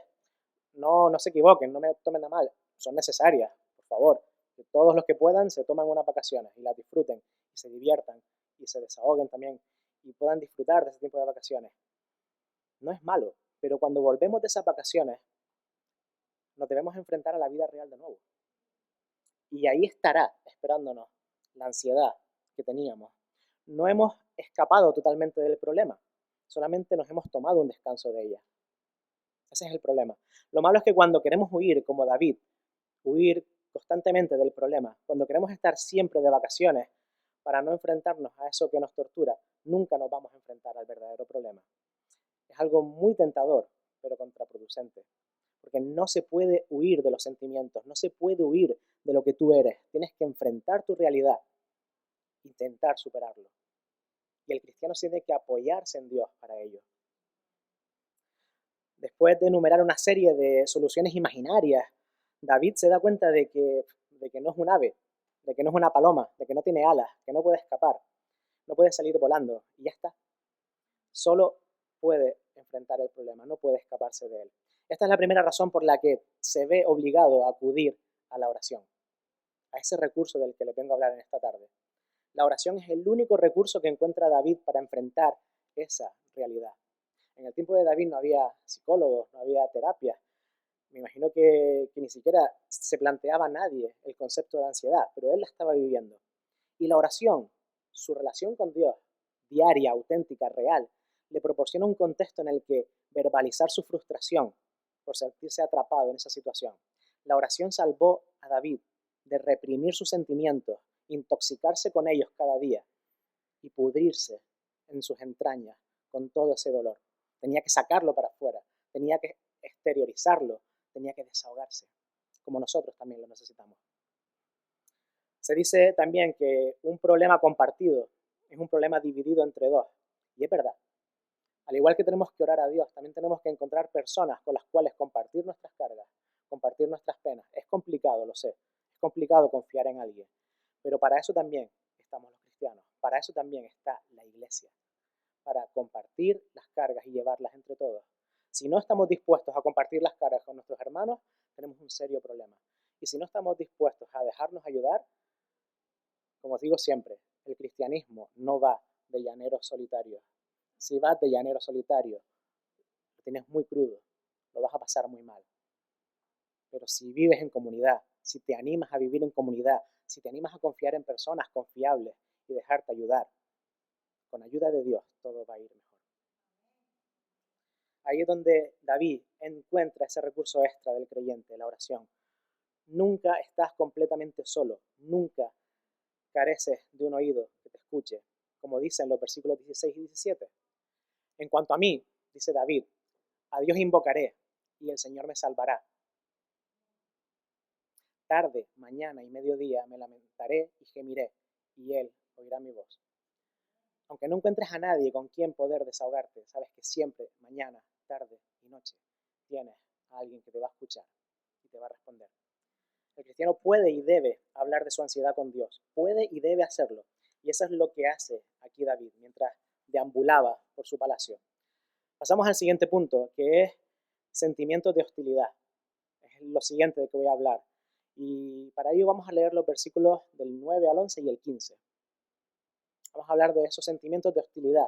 no se equivoquen, no me tomen a mal, son necesarias, por favor. Que todos los que puedan se tomen unas vacaciones y las disfruten y se diviertan y se desahoguen también y puedan disfrutar de ese tiempo de vacaciones. No es malo, pero cuando volvemos de esas vacaciones nos debemos enfrentar a la vida real de nuevo. Y ahí estará esperándonos la ansiedad que teníamos. No hemos escapado totalmente del problema, solamente nos hemos tomado un descanso de ella. Ese es el problema. Lo malo es que cuando queremos huir, como David, huir constantemente del problema, cuando queremos estar siempre de vacaciones para no enfrentarnos a eso que nos tortura, nunca nos vamos a enfrentar al verdadero problema. Es algo muy tentador, pero contraproducente. Porque no se puede huir de los sentimientos, no se puede huir de lo que tú eres. Tienes que enfrentar tu realidad, intentar superarlo. Y el cristiano tiene que apoyarse en Dios para ello. Después de enumerar una serie de soluciones imaginarias, David se da cuenta de que no es un ave, de que no es una paloma, de que no tiene alas, que no puede escapar, no puede salir volando y ya está. Solo puede enfrentar el problema, no puede escaparse de él. Esta es la primera razón por la que se ve obligado a acudir a la oración, a ese recurso del que le vengo a hablar en esta tarde. La oración es el único recurso que encuentra David para enfrentar esa realidad. En el tiempo de David no había psicólogos, no había terapias. Me imagino que ni siquiera se planteaba nadie el concepto de ansiedad, pero él la estaba viviendo. Y la oración, su relación con Dios, diaria, auténtica, real, le proporciona un contexto en el que verbalizar su frustración por sentirse atrapado en esa situación. La oración salvó a David de reprimir sus sentimientos, intoxicarse con ellos cada día y pudrirse en sus entrañas con todo ese dolor. Tenía que sacarlo para afuera, tenía que exteriorizarlo, tenía que desahogarse, como nosotros también lo necesitamos. Se dice también que un problema compartido es un problema dividido entre dos, y es verdad. Al igual que tenemos que orar a Dios, también tenemos que encontrar personas con las cuales compartir nuestras cargas, compartir nuestras penas. Es complicado, lo sé, es complicado confiar en alguien, pero para eso también estamos los cristianos, para eso también está la iglesia, para compartir las cargas y llevarlas entre todos. Si no estamos dispuestos a compartir las cargas con nuestros hermanos, tenemos un serio problema. Y si no estamos dispuestos a dejarnos ayudar, como os digo siempre, el cristianismo no va de llaneros solitarios. Si vas de llanero solitario, lo tienes muy crudo, lo vas a pasar muy mal. Pero si vives en comunidad, si te animas a vivir en comunidad, si te animas a confiar en personas confiables y dejarte ayudar, con ayuda de Dios todo va a ir mejor. Ahí es donde David encuentra ese recurso extra del creyente, la oración. Nunca estás completamente solo, nunca careces de un oído que te escuche, como dice en los versículos 16 y 17. En cuanto a mí, dice David, a Dios invocaré y el Señor me salvará. Tarde, mañana y mediodía me lamentaré y gemiré, y Él oirá mi voz. Aunque no encuentres a nadie con quien poder desahogarte, sabes que siempre, mañana, tarde y noche, tienes a alguien que te va a escuchar y te va a responder. El cristiano puede y debe hablar de su ansiedad con Dios, puede y debe hacerlo. Y eso es lo que hace aquí David mientras deambulaba por su palacio. Pasamos al siguiente punto, que es sentimientos de hostilidad. Es lo siguiente de que voy a hablar. Y para ello vamos a leer los versículos del 9 al 11 y el 15. Vamos a hablar de esos sentimientos de hostilidad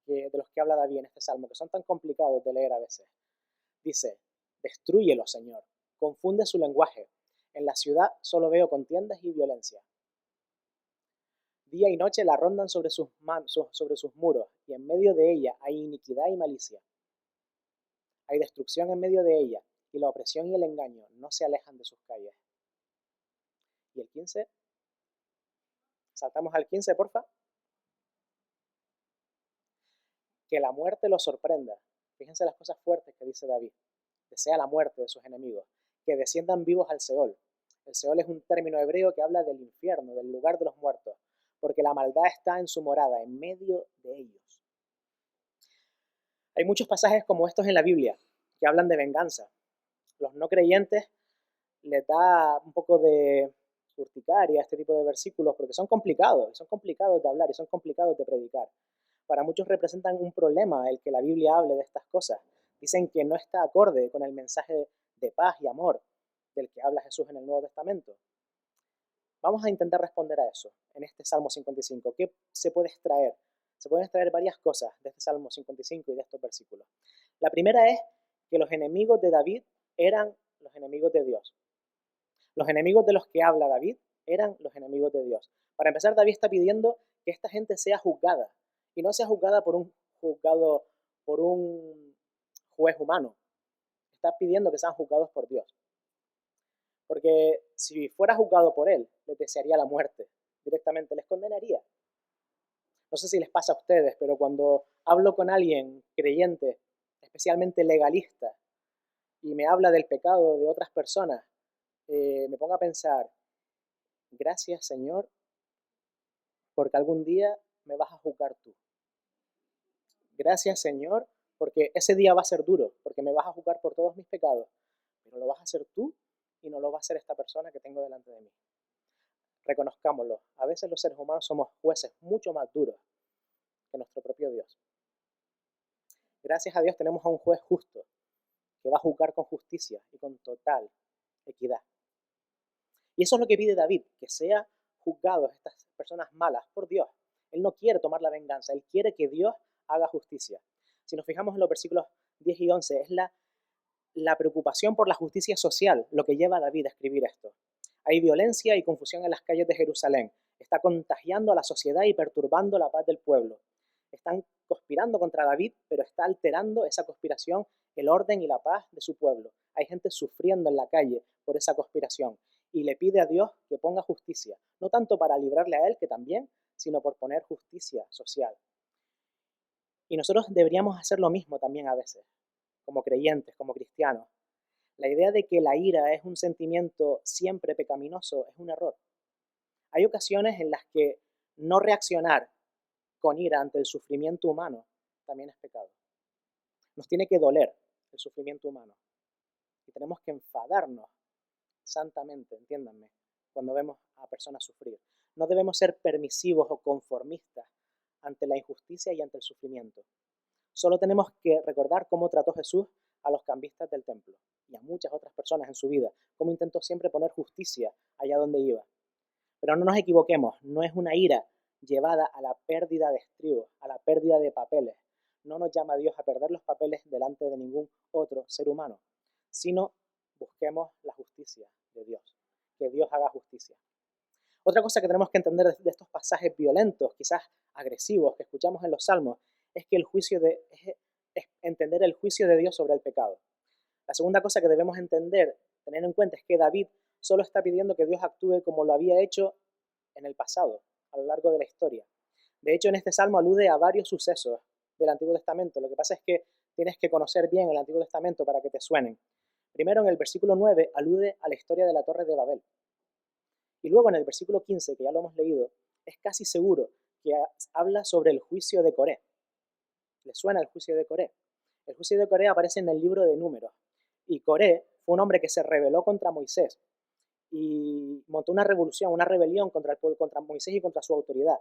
de los que habla David en este salmo, que son tan complicados de leer a veces. Dice, destrúyelo, Señor, confunde su lenguaje. En la ciudad solo veo contiendas y violencia. Día y noche la rondan sobre sus muros, y en medio de ella hay iniquidad y malicia. Hay destrucción en medio de ella, y la opresión y el engaño no se alejan de sus calles. ¿Y el 15? Saltamos al 15, porfa. Que la muerte los sorprenda. Fíjense las cosas fuertes que dice David. Desea la muerte de sus enemigos, que desciendan vivos al Seol. El Seol es un término hebreo que habla del infierno, del lugar de los muertos, porque la maldad está en su morada, en medio de ellos. Hay muchos pasajes como estos en la Biblia que hablan de venganza. Los no creyentes les da un poco de urticaria este tipo de versículos porque son complicados de hablar y son complicados de predicar. Para muchos representan un problema el que la Biblia hable de estas cosas. Dicen que no está acorde con el mensaje de paz y amor del que habla Jesús en el Nuevo Testamento. Vamos a intentar responder a eso en este Salmo 55. ¿Qué se puede extraer? Se pueden extraer varias cosas de este Salmo 55 y de estos versículos. La primera es que los enemigos de David eran los enemigos de Dios. Los enemigos de los que habla David eran los enemigos de Dios. Para empezar, David está pidiendo que esta gente sea juzgada y no sea juzgada por un juez humano. Está pidiendo que sean juzgados por Dios. Porque si fuera juzgado por él, les desearía la muerte. Directamente les condenaría. No sé si les pasa a ustedes, pero cuando hablo con alguien creyente, especialmente legalista, y me habla del pecado de otras personas, me pongo a pensar, gracias Señor, porque algún día me vas a juzgar tú. Gracias Señor, porque ese día va a ser duro, porque me vas a juzgar por todos mis pecados, pero lo vas a hacer tú y no lo va a hacer esta persona que tengo delante de mí. Reconozcámoslo, a veces los seres humanos somos jueces mucho más duros que nuestro propio Dios. Gracias a Dios tenemos a un juez justo que va a juzgar con justicia y con total equidad. Y eso es lo que pide David, que sea juzgados estas personas malas por Dios. Él no quiere tomar la venganza, él quiere que Dios haga justicia. Si nos fijamos en los versículos 10 y 11, es la preocupación por la justicia social lo que lleva a David a escribir esto. Hay violencia y confusión en las calles de Jerusalén. Está contagiando a la sociedad y perturbando la paz del pueblo. Están conspirando contra David, pero está alterando esa conspiración el orden y la paz de su pueblo. Hay gente sufriendo en la calle por esa conspiración y le pide a Dios que ponga justicia, no tanto para librarle a él, que también, sino por poner justicia social. Y nosotros deberíamos hacer lo mismo también a veces, como creyentes, como cristianos. La idea de que la ira es un sentimiento siempre pecaminoso es un error. Hay ocasiones en las que no reaccionar con ira ante el sufrimiento humano también es pecado. Nos tiene que doler el sufrimiento humano y tenemos que enfadarnos santamente, entiéndanme, cuando vemos a personas sufrir. No debemos ser permisivos o conformistas ante la injusticia y ante el sufrimiento. Solo tenemos que recordar cómo trató Jesús a los cambistas del templo y a muchas otras personas en su vida, cómo intentó siempre poner justicia allá donde iba. Pero no nos equivoquemos, no es una ira llevada a la pérdida de estribos, a la pérdida de papeles. No nos llama Dios a perder los papeles delante de ningún otro ser humano, sino busquemos la justicia de Dios, que Dios haga justicia. Otra cosa que tenemos que entender de estos pasajes violentos, quizás agresivos, que escuchamos en los Salmos, es que es entender el juicio de Dios sobre el pecado. La segunda cosa que debemos entender, tener en cuenta, es que David solo está pidiendo que Dios actúe como lo había hecho en el pasado, a lo largo de la historia. De hecho, en este salmo alude a varios sucesos del Antiguo Testamento. Lo que pasa es que tienes que conocer bien el Antiguo Testamento para que te suenen. Primero, en el versículo 9, alude a la historia de la Torre de Babel. Y luego, en el versículo 15, que ya lo hemos leído, es casi seguro que habla sobre el juicio de Coré. ¿Les suena el juicio de Coré? El juicio de Coré aparece en el libro de Números. Y Coré fue un hombre que se rebeló contra Moisés y montó una revolución, una rebelión contra el pueblo, contra Moisés y contra su autoridad.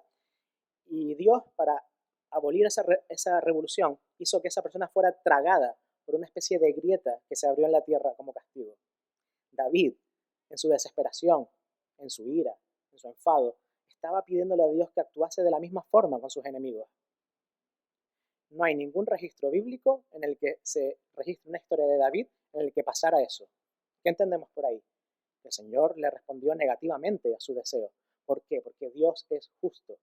Y Dios, para abolir esa revolución, hizo que esa persona fuera tragada por una especie de grieta que se abrió en la tierra como castigo. David, en su desesperación, en su ira, en su enfado, estaba pidiéndole a Dios que actuase de la misma forma con sus enemigos. No hay ningún registro bíblico en el que se registre una historia de David en el que pasara eso. ¿Qué entendemos por ahí? El Señor le respondió negativamente a su deseo. ¿Por qué? Porque Dios es justo.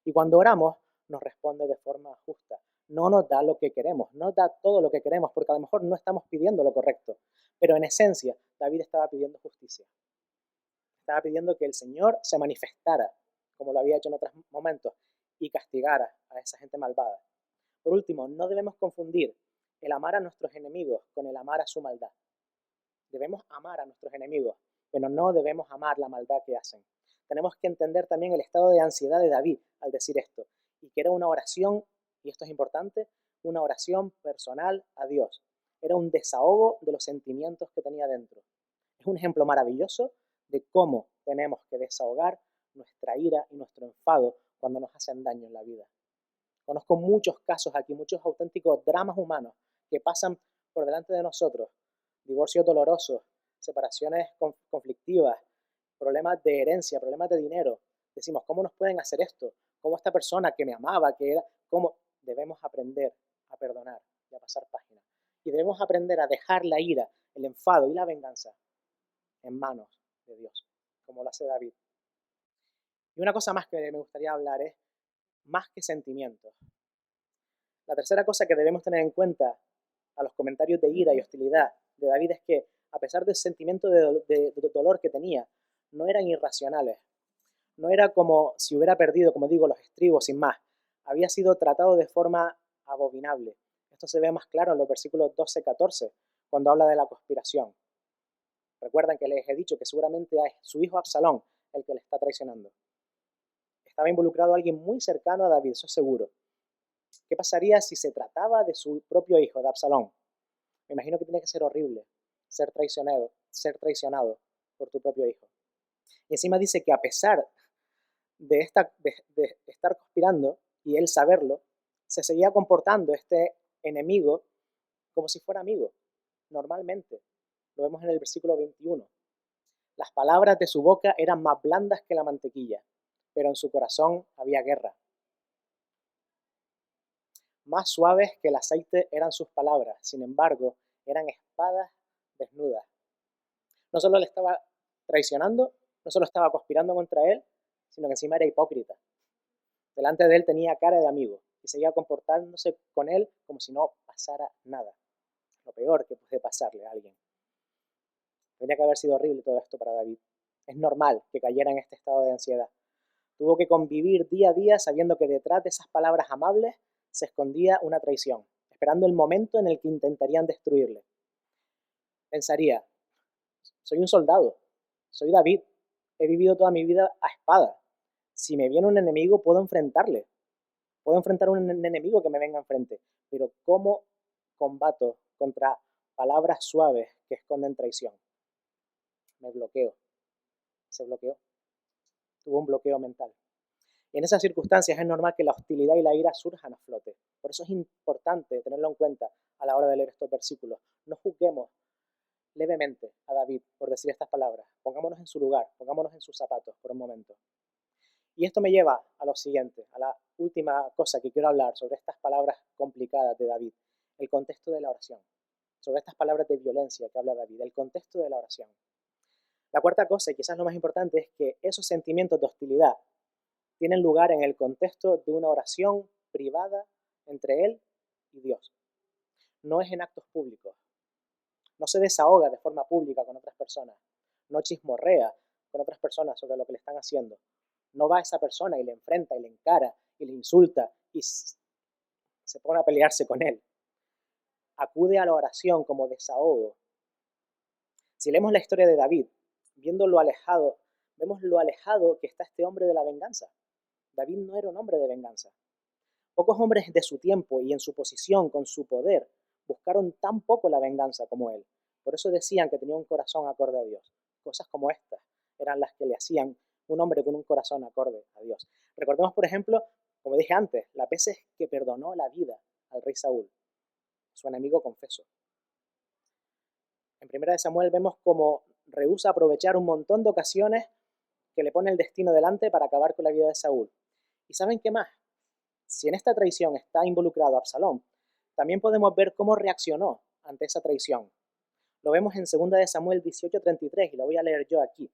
Y cuando oramos, nos responde de forma justa. No nos da lo que queremos, no nos da todo lo que queremos, porque a lo mejor no estamos pidiendo lo correcto. Pero en esencia, David estaba pidiendo justicia. Estaba pidiendo que el Señor se manifestara, como lo había hecho en otros momentos, y castigara a esa gente malvada. Por último, no debemos confundir el amar a nuestros enemigos con el amar a su maldad. Debemos amar a nuestros enemigos, pero no debemos amar la maldad que hacen. Tenemos que entender también el estado de ansiedad de David al decir esto, y que era una oración, y esto es importante, una oración personal a Dios. Era un desahogo de los sentimientos que tenía dentro. Es un ejemplo maravilloso de cómo tenemos que desahogar nuestra ira y nuestro enfado cuando nos hacen daño en la vida. Conozco muchos casos aquí, muchos auténticos dramas humanos que pasan por delante de nosotros. Divorcios dolorosos, separaciones conflictivas, problemas de herencia, problemas de dinero. Decimos, ¿cómo nos pueden hacer esto? ¿Cómo esta persona que me amaba, que era, cómo debemos aprender a perdonar y a pasar página? Y debemos aprender a dejar la ira, el enfado y la venganza en manos de Dios, como lo hace David. Y una cosa más que me gustaría hablar es más que sentimientos. La tercera cosa que debemos tener en cuenta a los comentarios de ira y hostilidad de David es que, a pesar del sentimiento de dolor que tenía, no eran irracionales. No era como si hubiera perdido, como digo, los estribos sin más. Había sido tratado de forma abominable. Esto se ve más claro en los versículos 12-14, cuando habla de la conspiración. Recuerdan que les he dicho que seguramente es su hijo Absalón el que le está traicionando. Estaba involucrado alguien muy cercano a David, eso es seguro. ¿Qué pasaría si se trataba de su propio hijo, de Absalón? Me imagino que tiene que ser horrible ser traicionado por tu propio hijo. Y encima dice que a pesar de estar conspirando y él saberlo, se seguía comportando este enemigo como si fuera amigo, normalmente. Lo vemos en el versículo 21. Las palabras de su boca eran más blandas que la mantequilla, pero en su corazón había guerra. Más suaves que el aceite eran sus palabras, sin embargo, eran espadas desnudas. No solo le estaba traicionando, no solo estaba conspirando contra él, sino que encima era hipócrita. Delante de él tenía cara de amigo y seguía comportándose con él como si no pasara nada. Lo peor que puede pasarle a alguien. Tendría que haber sido horrible todo esto para David. Es normal que cayera en este estado de ansiedad. Tuvo que convivir día a día sabiendo que detrás de esas palabras amables se escondía una traición, esperando el momento en el que intentarían destruirle. Pensaría, soy un soldado, soy David, he vivido toda mi vida a espada. Si me viene un enemigo, puedo enfrentarle. Puedo enfrentar a un enemigo que me venga enfrente. Pero ¿cómo combato contra palabras suaves que esconden traición? Me bloqueo. Se bloqueó. Tuvo un bloqueo mental. Y en esas circunstancias es normal que la hostilidad y la ira surjan a flote. Por eso es importante tenerlo en cuenta a la hora de leer estos versículos. No juzguemos levemente a David por decir estas palabras. Pongámonos en su lugar, pongámonos en sus zapatos por un momento. Y esto me lleva a lo siguiente, a la última cosa que quiero hablar sobre estas palabras complicadas de David, el contexto de la oración. Sobre estas palabras de violencia que habla David, el contexto de la oración. La cuarta cosa, y quizás lo más importante, es que esos sentimientos de hostilidad tienen lugar en el contexto de una oración privada entre él y Dios. No es en actos públicos. No se desahoga de forma pública con otras personas. No chismorrea con otras personas sobre lo que le están haciendo. No va a esa persona y le enfrenta y le encara y le insulta y se pone a pelearse con él. Acude a la oración como desahogo. Si leemos la historia de David, viendo lo alejado, vemos lo alejado que está este hombre de la venganza. David no era un hombre de venganza. Pocos hombres de su tiempo y en su posición, con su poder, buscaron tan poco la venganza como él. Por eso decían que tenía un corazón acorde a Dios. Cosas como estas eran las que le hacían un hombre con un corazón acorde a Dios. Recordemos, por ejemplo, como dije antes, las veces que perdonó la vida al rey Saúl, su enemigo confeso. En 1 Samuel vemos cómo rehúsa aprovechar un montón de ocasiones que le pone el destino delante para acabar con la vida de Saúl. ¿Y saben qué más? Si en esta traición está involucrado Absalón, también podemos ver cómo reaccionó ante esa traición. Lo vemos en 2 Samuel 18:33 y lo voy a leer yo aquí.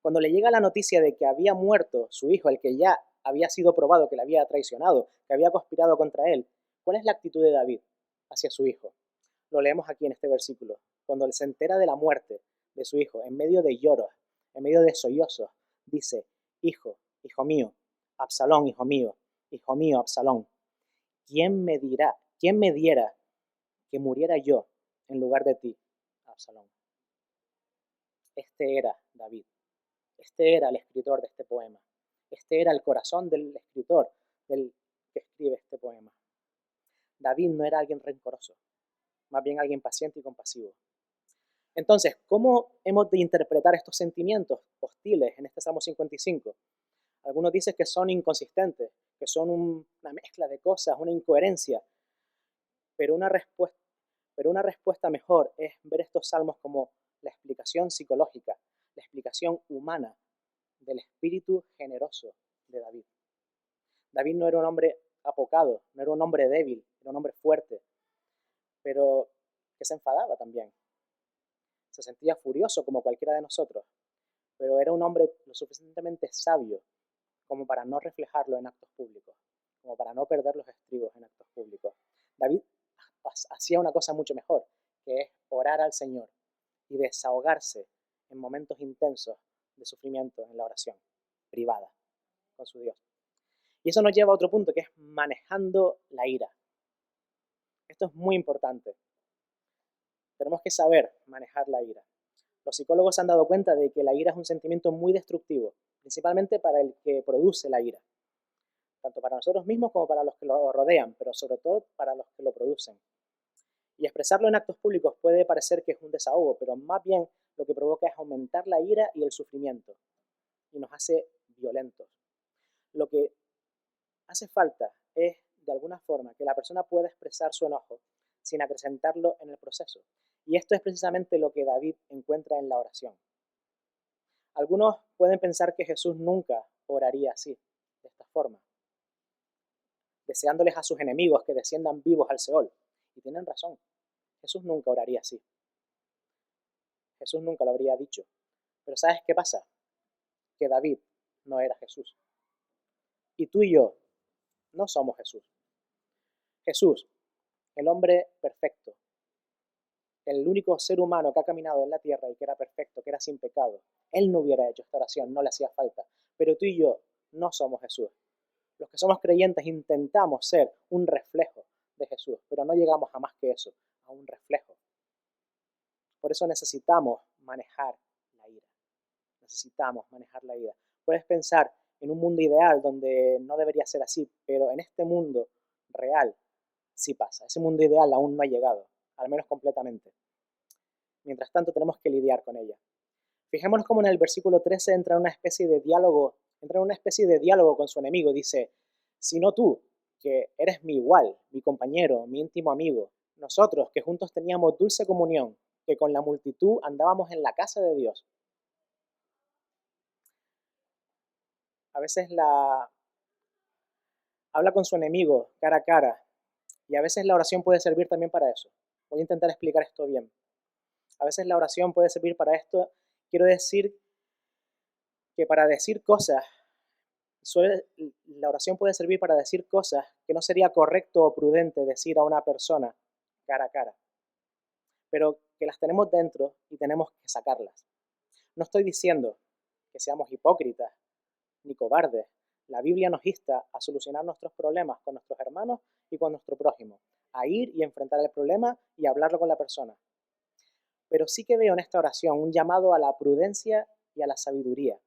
Cuando le llega la noticia de que había muerto su hijo, el que ya había sido probado que le había traicionado, que había conspirado contra él, ¿cuál es la actitud de David hacia su hijo? Lo leemos aquí en este versículo. Cuando él se entera de la muerte de su hijo, en medio de lloros, en medio de sollozos, dice: hijo mío, Absalón, hijo mío, Absalón, ¿quién me diera que muriera yo en lugar de ti, Absalón? Este era David. Este era el escritor de este poema. Este era el corazón del escritor del que escribe este poema. David no era alguien rencoroso, más bien alguien paciente y compasivo. Entonces, ¿cómo hemos de interpretar estos sentimientos hostiles en este Salmo 55? Algunos dicen que son inconsistentes, que son una mezcla de cosas, una incoherencia, pero una respuesta mejor es ver estos salmos como la explicación psicológica, la explicación humana del espíritu generoso de David. David no era un hombre apocado, no era un hombre débil, era un hombre fuerte, pero que se enfadaba también. Se sentía furioso como cualquiera de nosotros, pero era un hombre lo suficientemente sabio como para no reflejarlo en actos públicos, como para no perder los estribos en actos públicos. David hacía una cosa mucho mejor, que es orar al Señor y desahogarse en momentos intensos de sufrimiento en la oración privada con su Dios. Y eso nos lleva a otro punto, que es manejando la ira. Esto es muy importante. Tenemos que saber manejar la ira. Los psicólogos se han dado cuenta de que la ira es un sentimiento muy destructivo, principalmente para el que produce la ira, tanto para nosotros mismos como para los que lo rodean, pero sobre todo para los que lo producen. Y expresarlo en actos públicos puede parecer que es un desahogo, pero más bien lo que provoca es aumentar la ira y el sufrimiento, y nos hace violentos. Lo que hace falta es, de alguna forma, que la persona pueda expresar su enojo sin acrecentarlo en el proceso. Y esto es precisamente lo que David encuentra en la oración. Algunos pueden pensar que Jesús nunca oraría así, de esta forma, deseándoles a sus enemigos que desciendan vivos al Seol. Y tienen razón, Jesús nunca oraría así. Jesús nunca lo habría dicho. Pero ¿sabes qué pasa? Que David no era Jesús. Y tú y yo no somos Jesús. Jesús, el hombre perfecto, el único ser humano que ha caminado en la tierra y que era perfecto, que era sin pecado, él no hubiera hecho esta oración, no le hacía falta. Pero tú y yo no somos Jesús. Los que somos creyentes intentamos ser un reflejo de Jesús, pero no llegamos a más que eso, a un reflejo. Por eso necesitamos manejar la ira. Necesitamos manejar la ira. Puedes pensar en un mundo ideal donde no debería ser así, pero en este mundo real sí pasa. Ese mundo ideal aún no ha llegado, al menos completamente. Mientras tanto tenemos que lidiar con ella. Fijémonos cómo en el versículo 13 entra en una especie de diálogo con su enemigo. Dice: sino tú, que eres mi igual, mi compañero, mi íntimo amigo, nosotros que juntos teníamos dulce comunión, que con la multitud andábamos en la casa de Dios. A veces habla con su enemigo cara a cara, y a veces la oración puede servir también para eso. Voy a intentar explicar esto bien. A veces la oración puede servir para esto. Quiero decir que para decir cosas, la oración puede servir para decir cosas que no sería correcto o prudente decir a una persona cara a cara, pero que las tenemos dentro y tenemos que sacarlas. No estoy diciendo que seamos hipócritas ni cobardes. La Biblia nos insta a solucionar nuestros problemas con nuestros hermanos y con nuestro prójimo, a ir y enfrentar el problema y hablarlo con la persona. Pero sí que veo en esta oración un llamado a la prudencia y a la sabiduría.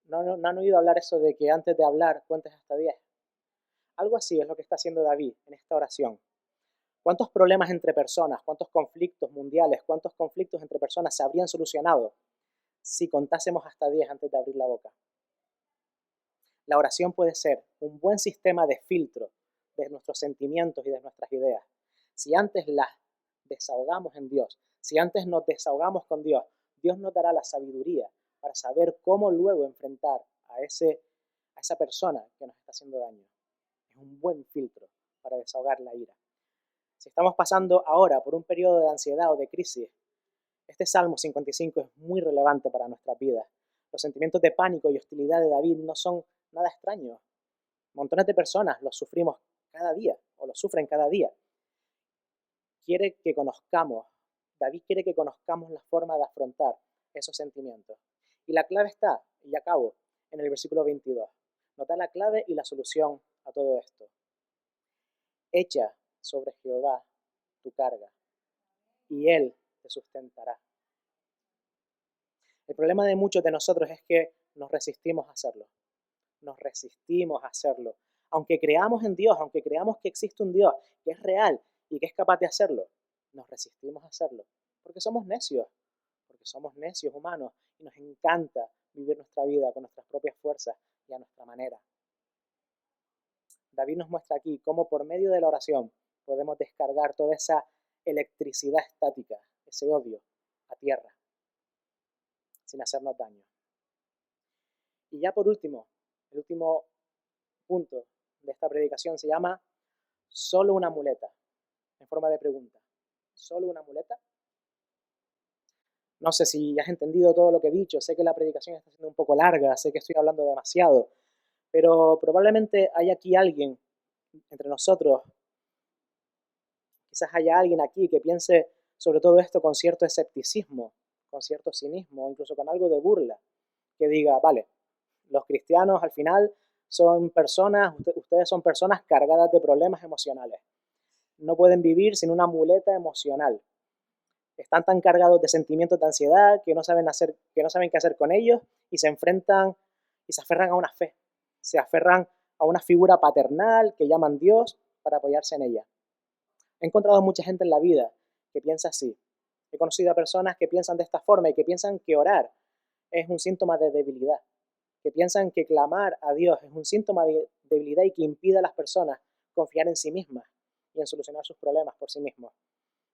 ¿No han oído hablar eso de que antes de hablar cuentes hasta 10? Algo así es lo que está haciendo David en esta oración. ¿Cuántos problemas entre personas, cuántos conflictos mundiales, cuántos conflictos entre personas se habrían solucionado si contásemos hasta 10 antes de abrir la boca? La oración puede ser un buen sistema de filtro de nuestros sentimientos y de nuestras ideas. Si antes las desahogamos en Dios, si antes nos desahogamos con Dios, Dios nos dará la sabiduría para saber cómo luego enfrentar a esa persona que nos está haciendo daño. Es un buen filtro para desahogar la ira. Si estamos pasando ahora por un periodo de ansiedad o de crisis, este Salmo 55 es muy relevante para nuestras vidas. Los sentimientos de pánico y hostilidad de David no son nada extraños. Montones de personas los sufrimos cada día o los sufren cada día. David quiere que conozcamos la forma de afrontar esos sentimientos. Y la clave está, y acabo, en el versículo 22. Nota la clave y la solución a todo esto. Echa sobre Jehová tu carga, y Él te sustentará. El problema de muchos de nosotros es que nos resistimos a hacerlo. Nos resistimos a hacerlo. Aunque creamos en Dios, aunque creamos que existe un Dios que es real y que es capaz de hacerlo, nos resistimos a hacerlo. Porque somos necios humanos y nos encanta vivir nuestra vida con nuestras propias fuerzas y a nuestra manera. David nos muestra aquí cómo por medio de la oración podemos descargar toda esa electricidad estática, ese odio, a tierra, sin hacernos daño. Y ya por último, el último punto de esta predicación se llama solo una muleta, en forma de pregunta. ¿Solo una muleta? No sé si has entendido todo lo que he dicho, sé que la predicación está siendo un poco larga, sé que estoy hablando demasiado, pero probablemente hay aquí alguien entre nosotros, quizás haya alguien aquí que piense sobre todo esto con cierto escepticismo, con cierto cinismo, incluso con algo de burla, que diga, vale, los cristianos al final son personas, ustedes son personas cargadas de problemas emocionales. No pueden vivir sin una muleta emocional. Están tan cargados de sentimientos de ansiedad que no saben qué hacer con ellos y se enfrentan y se aferran a una fe. Se aferran a una figura paternal que llaman Dios para apoyarse en ella. He encontrado mucha gente en la vida que piensa así. He conocido a personas que piensan de esta forma y que piensan que orar es un síntoma de debilidad, que piensan que clamar a Dios es un síntoma de debilidad y que impide a las personas confiar en sí mismas y en solucionar sus problemas por sí mismos.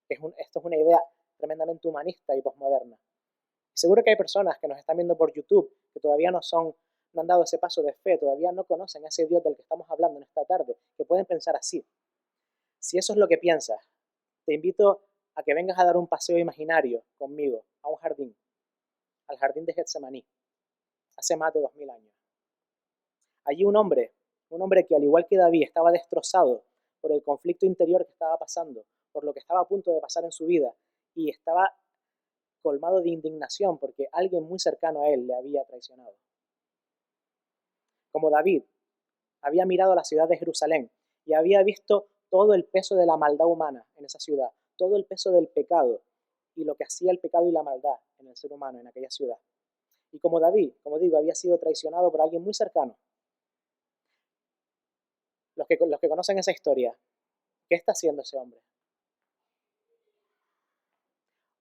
Esto es una idea tremendamente humanista y posmoderna. Seguro que hay personas que nos están viendo por YouTube que todavía no han dado ese paso de fe, todavía no conocen a ese Dios del que estamos hablando en esta tarde, que pueden pensar así. Si eso es lo que piensas, te invito a que vengas a dar un paseo imaginario conmigo a un jardín, al jardín de Getsemaní, hace más de 2000 años. Allí un hombre que al igual que David estaba destrozado por el conflicto interior que estaba pasando, por lo que estaba a punto de pasar en su vida, y estaba colmado de indignación porque alguien muy cercano a él le había traicionado. Como David, había mirado a la ciudad de Jerusalén y había visto todo el peso de la maldad humana en esa ciudad, todo el peso del pecado y lo que hacía el pecado y la maldad en el ser humano en aquella ciudad. Y como David, como digo, había sido traicionado por alguien muy cercano. Los que conocen esa historia, ¿qué está haciendo ese hombre?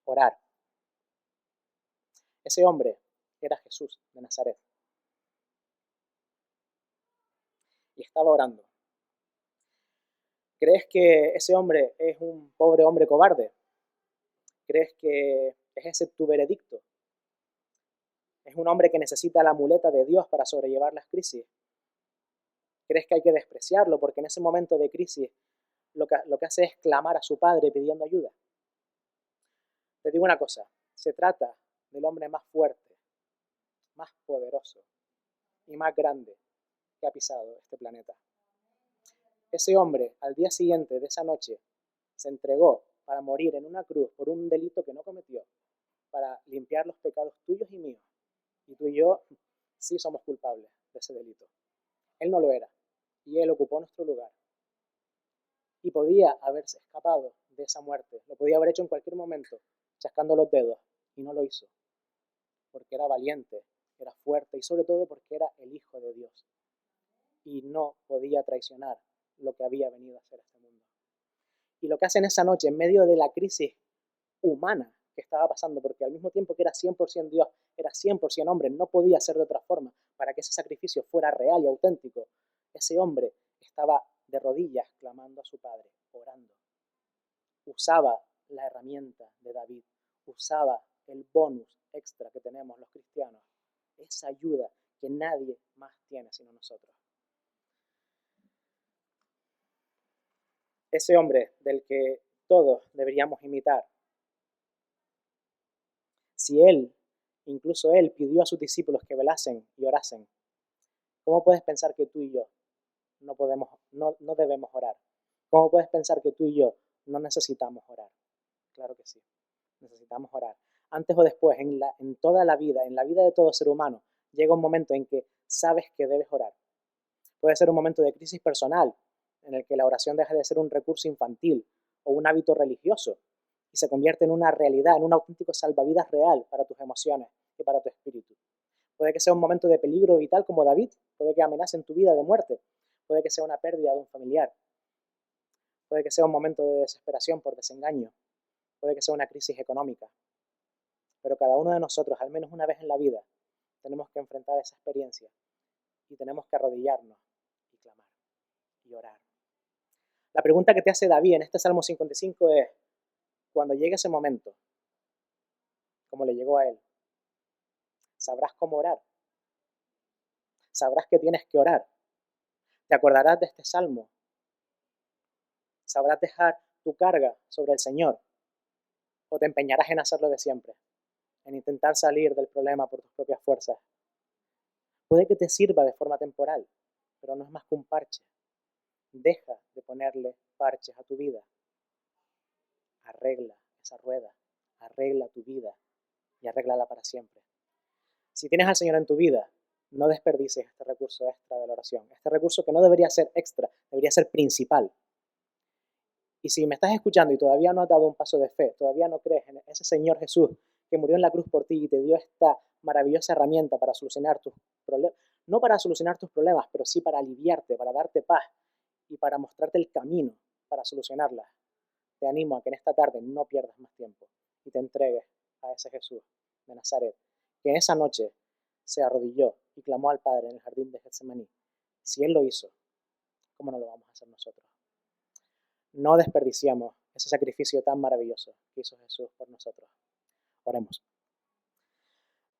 Orar. Ese hombre era Jesús de Nazaret. Y estaba orando. ¿Crees que ese hombre es un pobre hombre cobarde? ¿Crees que es ese tu veredicto? ¿Es un hombre que necesita la muleta de Dios para sobrellevar las crisis? ¿Crees que hay que despreciarlo porque en ese momento de crisis lo que hace es clamar a su padre pidiendo ayuda? Te digo una cosa, se trata del hombre más fuerte, más poderoso y más grande que ha pisado este planeta. Ese hombre, al día siguiente de esa noche, se entregó para morir en una cruz por un delito que no cometió, para limpiar los pecados tuyos y míos. Y tú y yo sí somos culpables de ese delito. Él no lo era y Él ocupó nuestro lugar. Y podía haberse escapado de esa muerte, lo podía haber hecho en cualquier momento, chascando los dedos, y no lo hizo, porque era valiente, era fuerte y sobre todo porque era el Hijo de Dios y no podía traicionar lo que había venido a hacer a este mundo. Y lo que hace en esa noche, en medio de la crisis humana que estaba pasando, porque al mismo tiempo que era 100% Dios, era 100% hombre, no podía ser de otra forma, para que ese sacrificio fuera real y auténtico, ese hombre estaba de rodillas clamando a su Padre, orando. Usaba la herramienta de David, usaba el bonus extra que tenemos los cristianos, esa ayuda que nadie más tiene sino nosotros. Ese hombre del que todos deberíamos imitar. Si él, incluso él, pidió a sus discípulos que velasen y orasen, ¿cómo puedes pensar que tú y yo no debemos orar? ¿Cómo puedes pensar que tú y yo no necesitamos orar? Claro que sí, necesitamos orar. Antes o después, en toda la vida, en la vida de todo ser humano, llega un momento en que sabes que debes orar. Puede ser un momento de crisis personal, en el que la oración deja de ser un recurso infantil o un hábito religioso y se convierte en una realidad, en un auténtico salvavidas real para tus emociones y para tu espíritu. Puede que sea un momento de peligro vital como David, puede que amenacen tu vida de muerte, puede que sea una pérdida de un familiar, puede que sea un momento de desesperación por desengaño, puede que sea una crisis económica. Pero cada uno de nosotros, al menos una vez en la vida, tenemos que enfrentar esa experiencia y tenemos que arrodillarnos y clamar y orar. La pregunta que te hace David en este Salmo 55 es, cuando llegue ese momento, como le llegó a él, ¿sabrás cómo orar? ¿Sabrás que tienes que orar? ¿Te acordarás de este Salmo? ¿Sabrás dejar tu carga sobre el Señor? ¿O te empeñarás en hacerlo de siempre? En intentar salir del problema por tus propias fuerzas. Puede que te sirva de forma temporal, pero no es más que un parche. Deja de ponerle parches a tu vida. Arregla esa rueda, arregla tu vida y arréglala para siempre. Si tienes al Señor en tu vida, no desperdicies este recurso extra de la oración. Este recurso que no debería ser extra, debería ser principal. Y si me estás escuchando y todavía no has dado un paso de fe, todavía no crees en ese Señor Jesús que murió en la cruz por ti y te dio esta maravillosa herramienta para solucionar tus problemas, no para solucionar tus problemas, pero sí para aliviarte, para darte paz y para mostrarte el camino para solucionarlas, te animo a que en esta tarde no pierdas más tiempo y te entregues a ese Jesús de Nazaret, que en esa noche se arrodilló y clamó al Padre en el jardín de Getsemaní. Si Él lo hizo, ¿cómo no lo vamos a hacer nosotros? No desperdiciamos ese sacrificio tan maravilloso que hizo Jesús por nosotros. Oremos.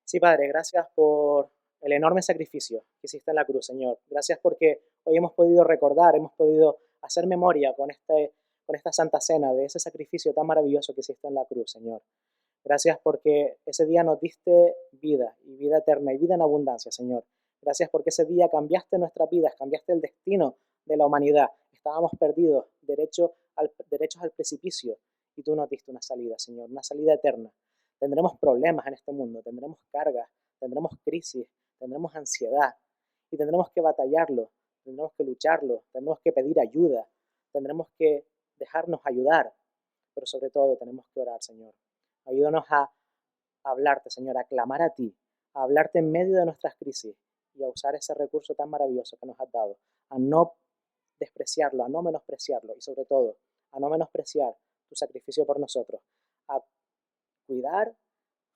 Sí, Padre, gracias por el enorme sacrificio que hiciste en la cruz, Señor. Gracias porque hoy hemos podido recordar, hemos podido hacer memoria con esta Santa Cena de ese sacrificio tan maravilloso que hiciste en la cruz, Señor. Gracias porque ese día nos diste vida y vida eterna y vida en abundancia, Señor. Gracias porque ese día cambiaste nuestras vidas, cambiaste el destino de la humanidad. Estábamos perdidos, derechos al precipicio, y tú nos diste una salida, Señor, una salida eterna. Tendremos problemas en este mundo, tendremos cargas, tendremos crisis, tendremos ansiedad y tendremos que batallarlo, tendremos que lucharlo, tendremos que pedir ayuda, tendremos que dejarnos ayudar, pero sobre todo tenemos que orar, Señor. Ayúdanos a hablarte, Señor, a clamar a ti, a hablarte en medio de nuestras crisis y a usar ese recurso tan maravilloso que nos has dado, a no despreciarlo, a no menospreciarlo y sobre todo a no menospreciar tu sacrificio por nosotros, a cuidar,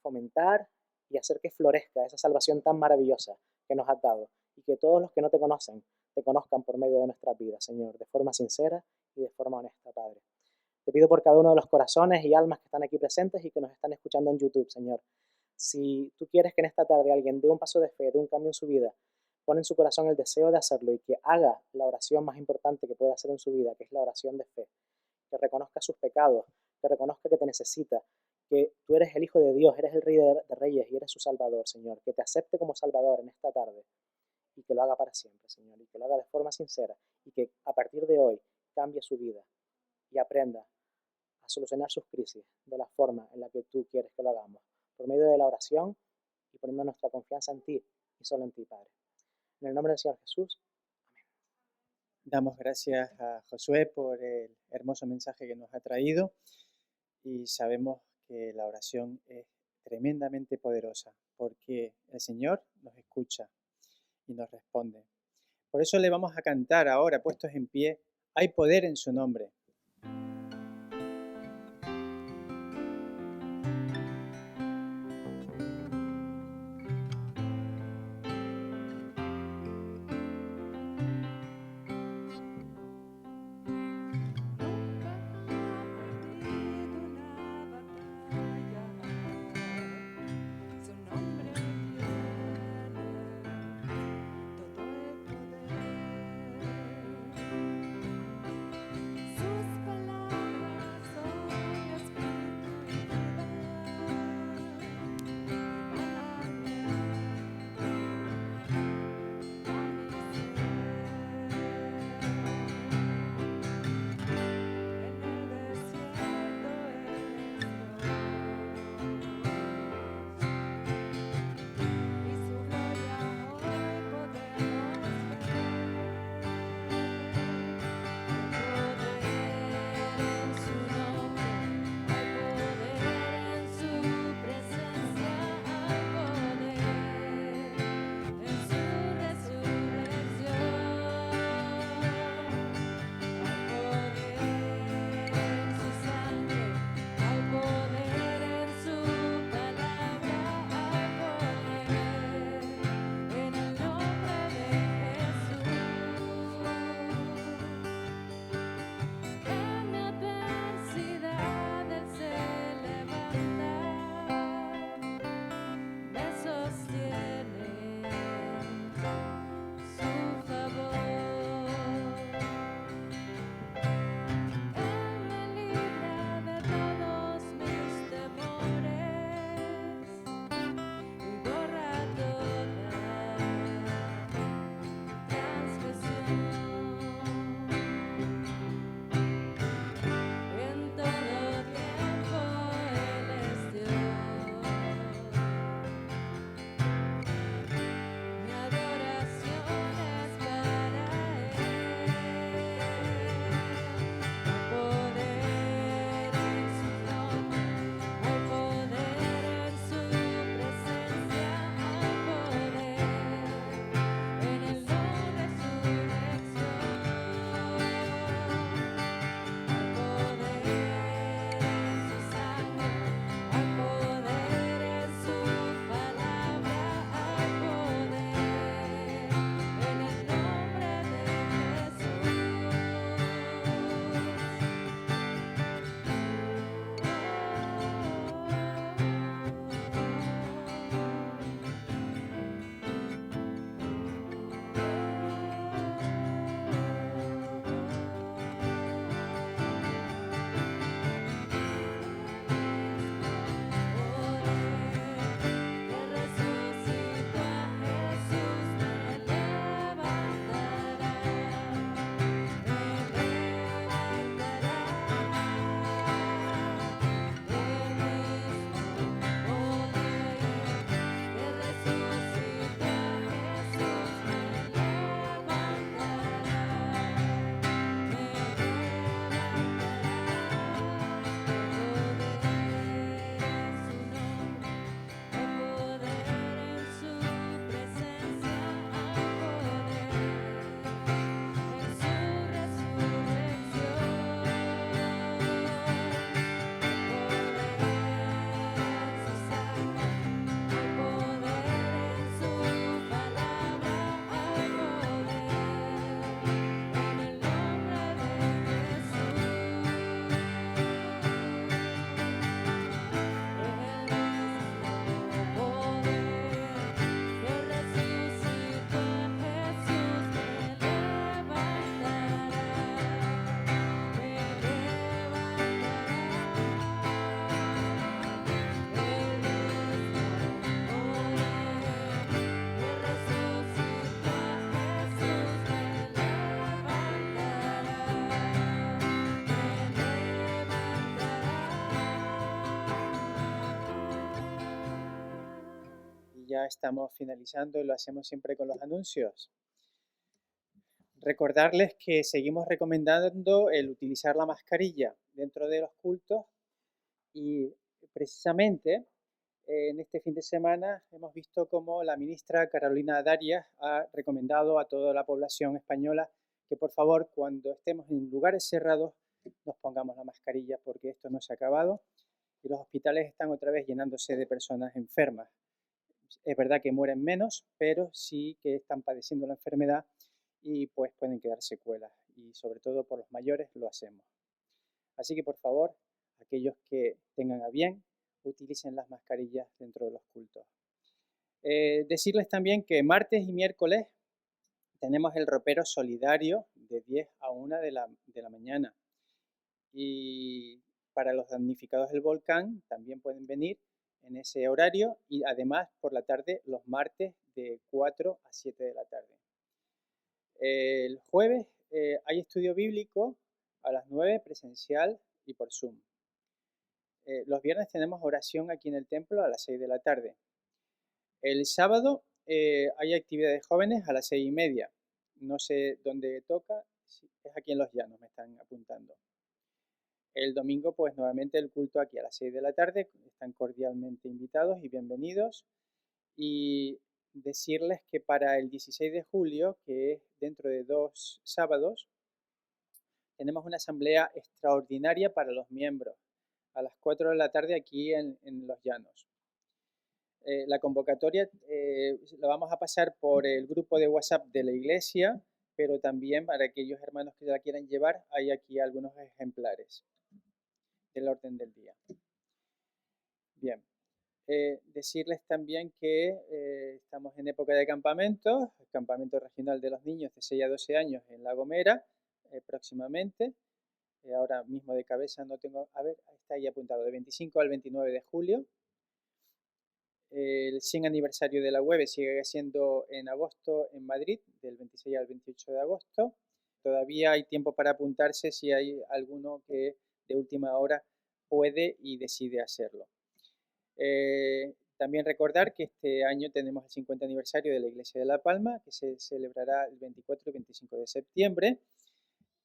fomentar y hacer que florezca esa salvación tan maravillosa que nos has dado y que todos los que no te conocen te conozcan por medio de nuestras vidas, Señor, de forma sincera y de forma honesta, Padre. Te pido por cada uno de los corazones y almas que están aquí presentes y que nos están escuchando en YouTube, Señor. Si tú quieres que en esta tarde alguien dé un paso de fe, dé un cambio en su vida, pone en su corazón el deseo de hacerlo y que haga la oración más importante que puede hacer en su vida, que es la oración de fe. Que reconozca sus pecados, que reconozca que te necesita, que tú eres el Hijo de Dios, eres el Rey de Reyes y eres su Salvador, Señor. Que te acepte como Salvador en esta tarde y que lo haga para siempre, Señor. Y que lo haga de forma sincera y que a partir de hoy cambie su vida y aprenda a solucionar sus crisis de la forma en la que tú quieres que lo hagamos, por medio de la oración y poniendo nuestra confianza en ti y solo en ti, Padre. En el nombre del Señor Jesús. Damos gracias a Josué por el hermoso mensaje que nos ha traído y sabemos que la oración es tremendamente poderosa porque el Señor nos escucha y nos responde. Por eso le vamos a cantar ahora, puestos en pie, hay poder en su nombre. Sus palabras ya estamos finalizando y lo hacemos siempre con los anuncios. Recordarles que seguimos recomendando el utilizar la mascarilla dentro de los cultos y precisamente en este fin de semana hemos visto cómo la ministra Carolina Darias ha recomendado a toda la población española que por favor cuando estemos en lugares cerrados nos pongamos la mascarilla porque esto no se ha acabado y los hospitales están otra vez llenándose de personas enfermas. Es verdad que mueren menos, pero sí que están padeciendo la enfermedad y pues pueden quedar secuelas y sobre todo por los mayores lo hacemos. Así que por favor, aquellos que tengan a bien, utilicen las mascarillas dentro de los cultos. Decirles también que martes y miércoles tenemos el ropero solidario de 10 a 1 de la mañana. Y para los damnificados del volcán también pueden venir en ese horario y además por la tarde los martes de 4 a 7 de la tarde. El jueves hay estudio bíblico a las 9 presencial y por Zoom. Los viernes tenemos oración aquí en el templo a las 6 de la tarde. El sábado hay actividad de jóvenes a las 6:30. No sé dónde toca, es aquí en Los Llanos, me están apuntando. El domingo, pues nuevamente el culto aquí a las 6 de la tarde. Están cordialmente invitados y bienvenidos. Y decirles que para el 16 de julio, que es dentro de 2 sábados, tenemos una asamblea extraordinaria para los miembros a las 4 de la tarde aquí en Los Llanos. La convocatoria la vamos a pasar por el grupo de WhatsApp de la iglesia, pero también para aquellos hermanos que la quieran llevar, hay aquí algunos ejemplares del orden del día. Bien, decirles también que estamos en época de campamentos, el campamento regional de los niños de 6 a 12 años en La Gomera, próximamente. Ahora mismo de cabeza no tengo, a ver, está ahí apuntado, de 25 al 29 de julio. El 100 aniversario de la web sigue siendo en agosto en Madrid, del 26 al 28 de agosto. Todavía hay tiempo para apuntarse si hay alguno que de última hora puede y decide hacerlo. También recordar que este año tenemos el 50 aniversario de la Iglesia de La Palma, que se celebrará el 24 y 25 de septiembre.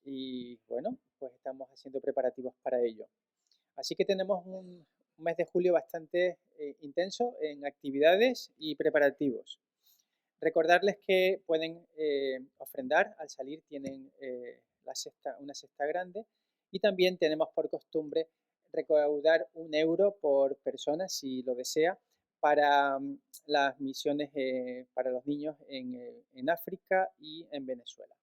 Y bueno, pues estamos haciendo preparativos para ello. Así que tenemos un mes de julio bastante intenso en actividades y preparativos. Recordarles que pueden ofrendar al salir, tienen una cesta grande y también tenemos por costumbre recaudar €1 por persona, si lo desea, para las misiones para los niños en África y en Venezuela.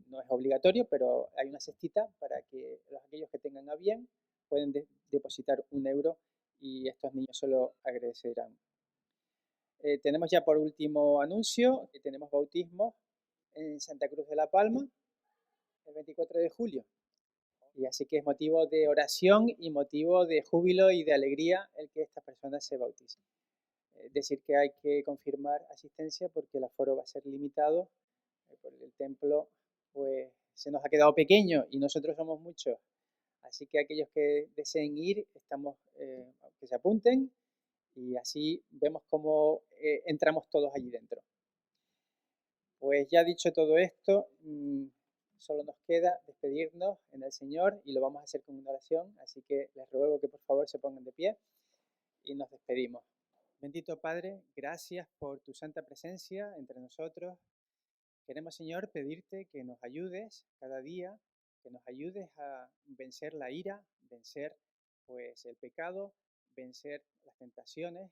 No es obligatorio, pero hay una cestita para que aquellos que tengan a bien pueden depositar €1 y estos niños se lo agradecerán. Tenemos ya por último anuncio que tenemos bautismo en Santa Cruz de la Palma el 24 de julio. Y así que es motivo de oración y motivo de júbilo y de alegría el que estas personas se bauticen. Decir que hay que confirmar asistencia porque el aforo va a ser limitado, porque el templo pues se nos ha quedado pequeño y nosotros somos muchos. Así que aquellos que deseen ir, estamos que se apunten y así vemos cómo entramos todos allí dentro. Pues ya dicho todo esto, solo nos queda despedirnos en el Señor y lo vamos a hacer con una oración, así que les ruego que por favor se pongan de pie y nos despedimos. Bendito Padre, gracias por tu santa presencia entre nosotros. Queremos, Señor, pedirte que nos ayudes cada día, que nos ayudes a vencer la ira, vencer pues el pecado, vencer las tentaciones.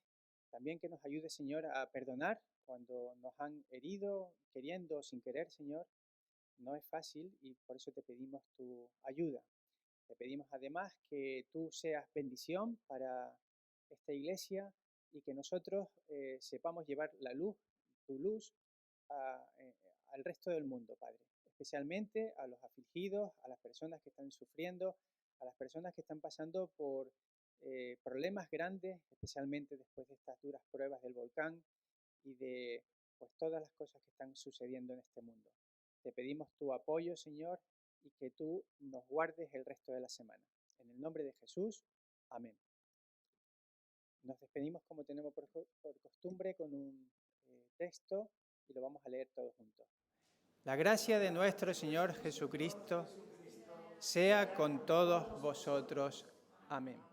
También que nos ayudes, Señor, a perdonar cuando nos han herido, queriendo o sin querer, Señor. No es fácil y por eso te pedimos tu ayuda. Te pedimos además que tú seas bendición para esta iglesia y que nosotros sepamos llevar la luz, tu luz, al resto del mundo, Padre. Especialmente a los afligidos, a las personas que están sufriendo, a las personas que están pasando por problemas grandes, especialmente después de estas duras pruebas del volcán y de pues todas las cosas que están sucediendo en este mundo. Te pedimos tu apoyo, Señor, y que tú nos guardes el resto de la semana. En el nombre de Jesús, amén. Nos despedimos como tenemos por costumbre texto y lo vamos a leer todos juntos. La gracia de nuestro Señor Jesucristo sea con todos vosotros. Amén.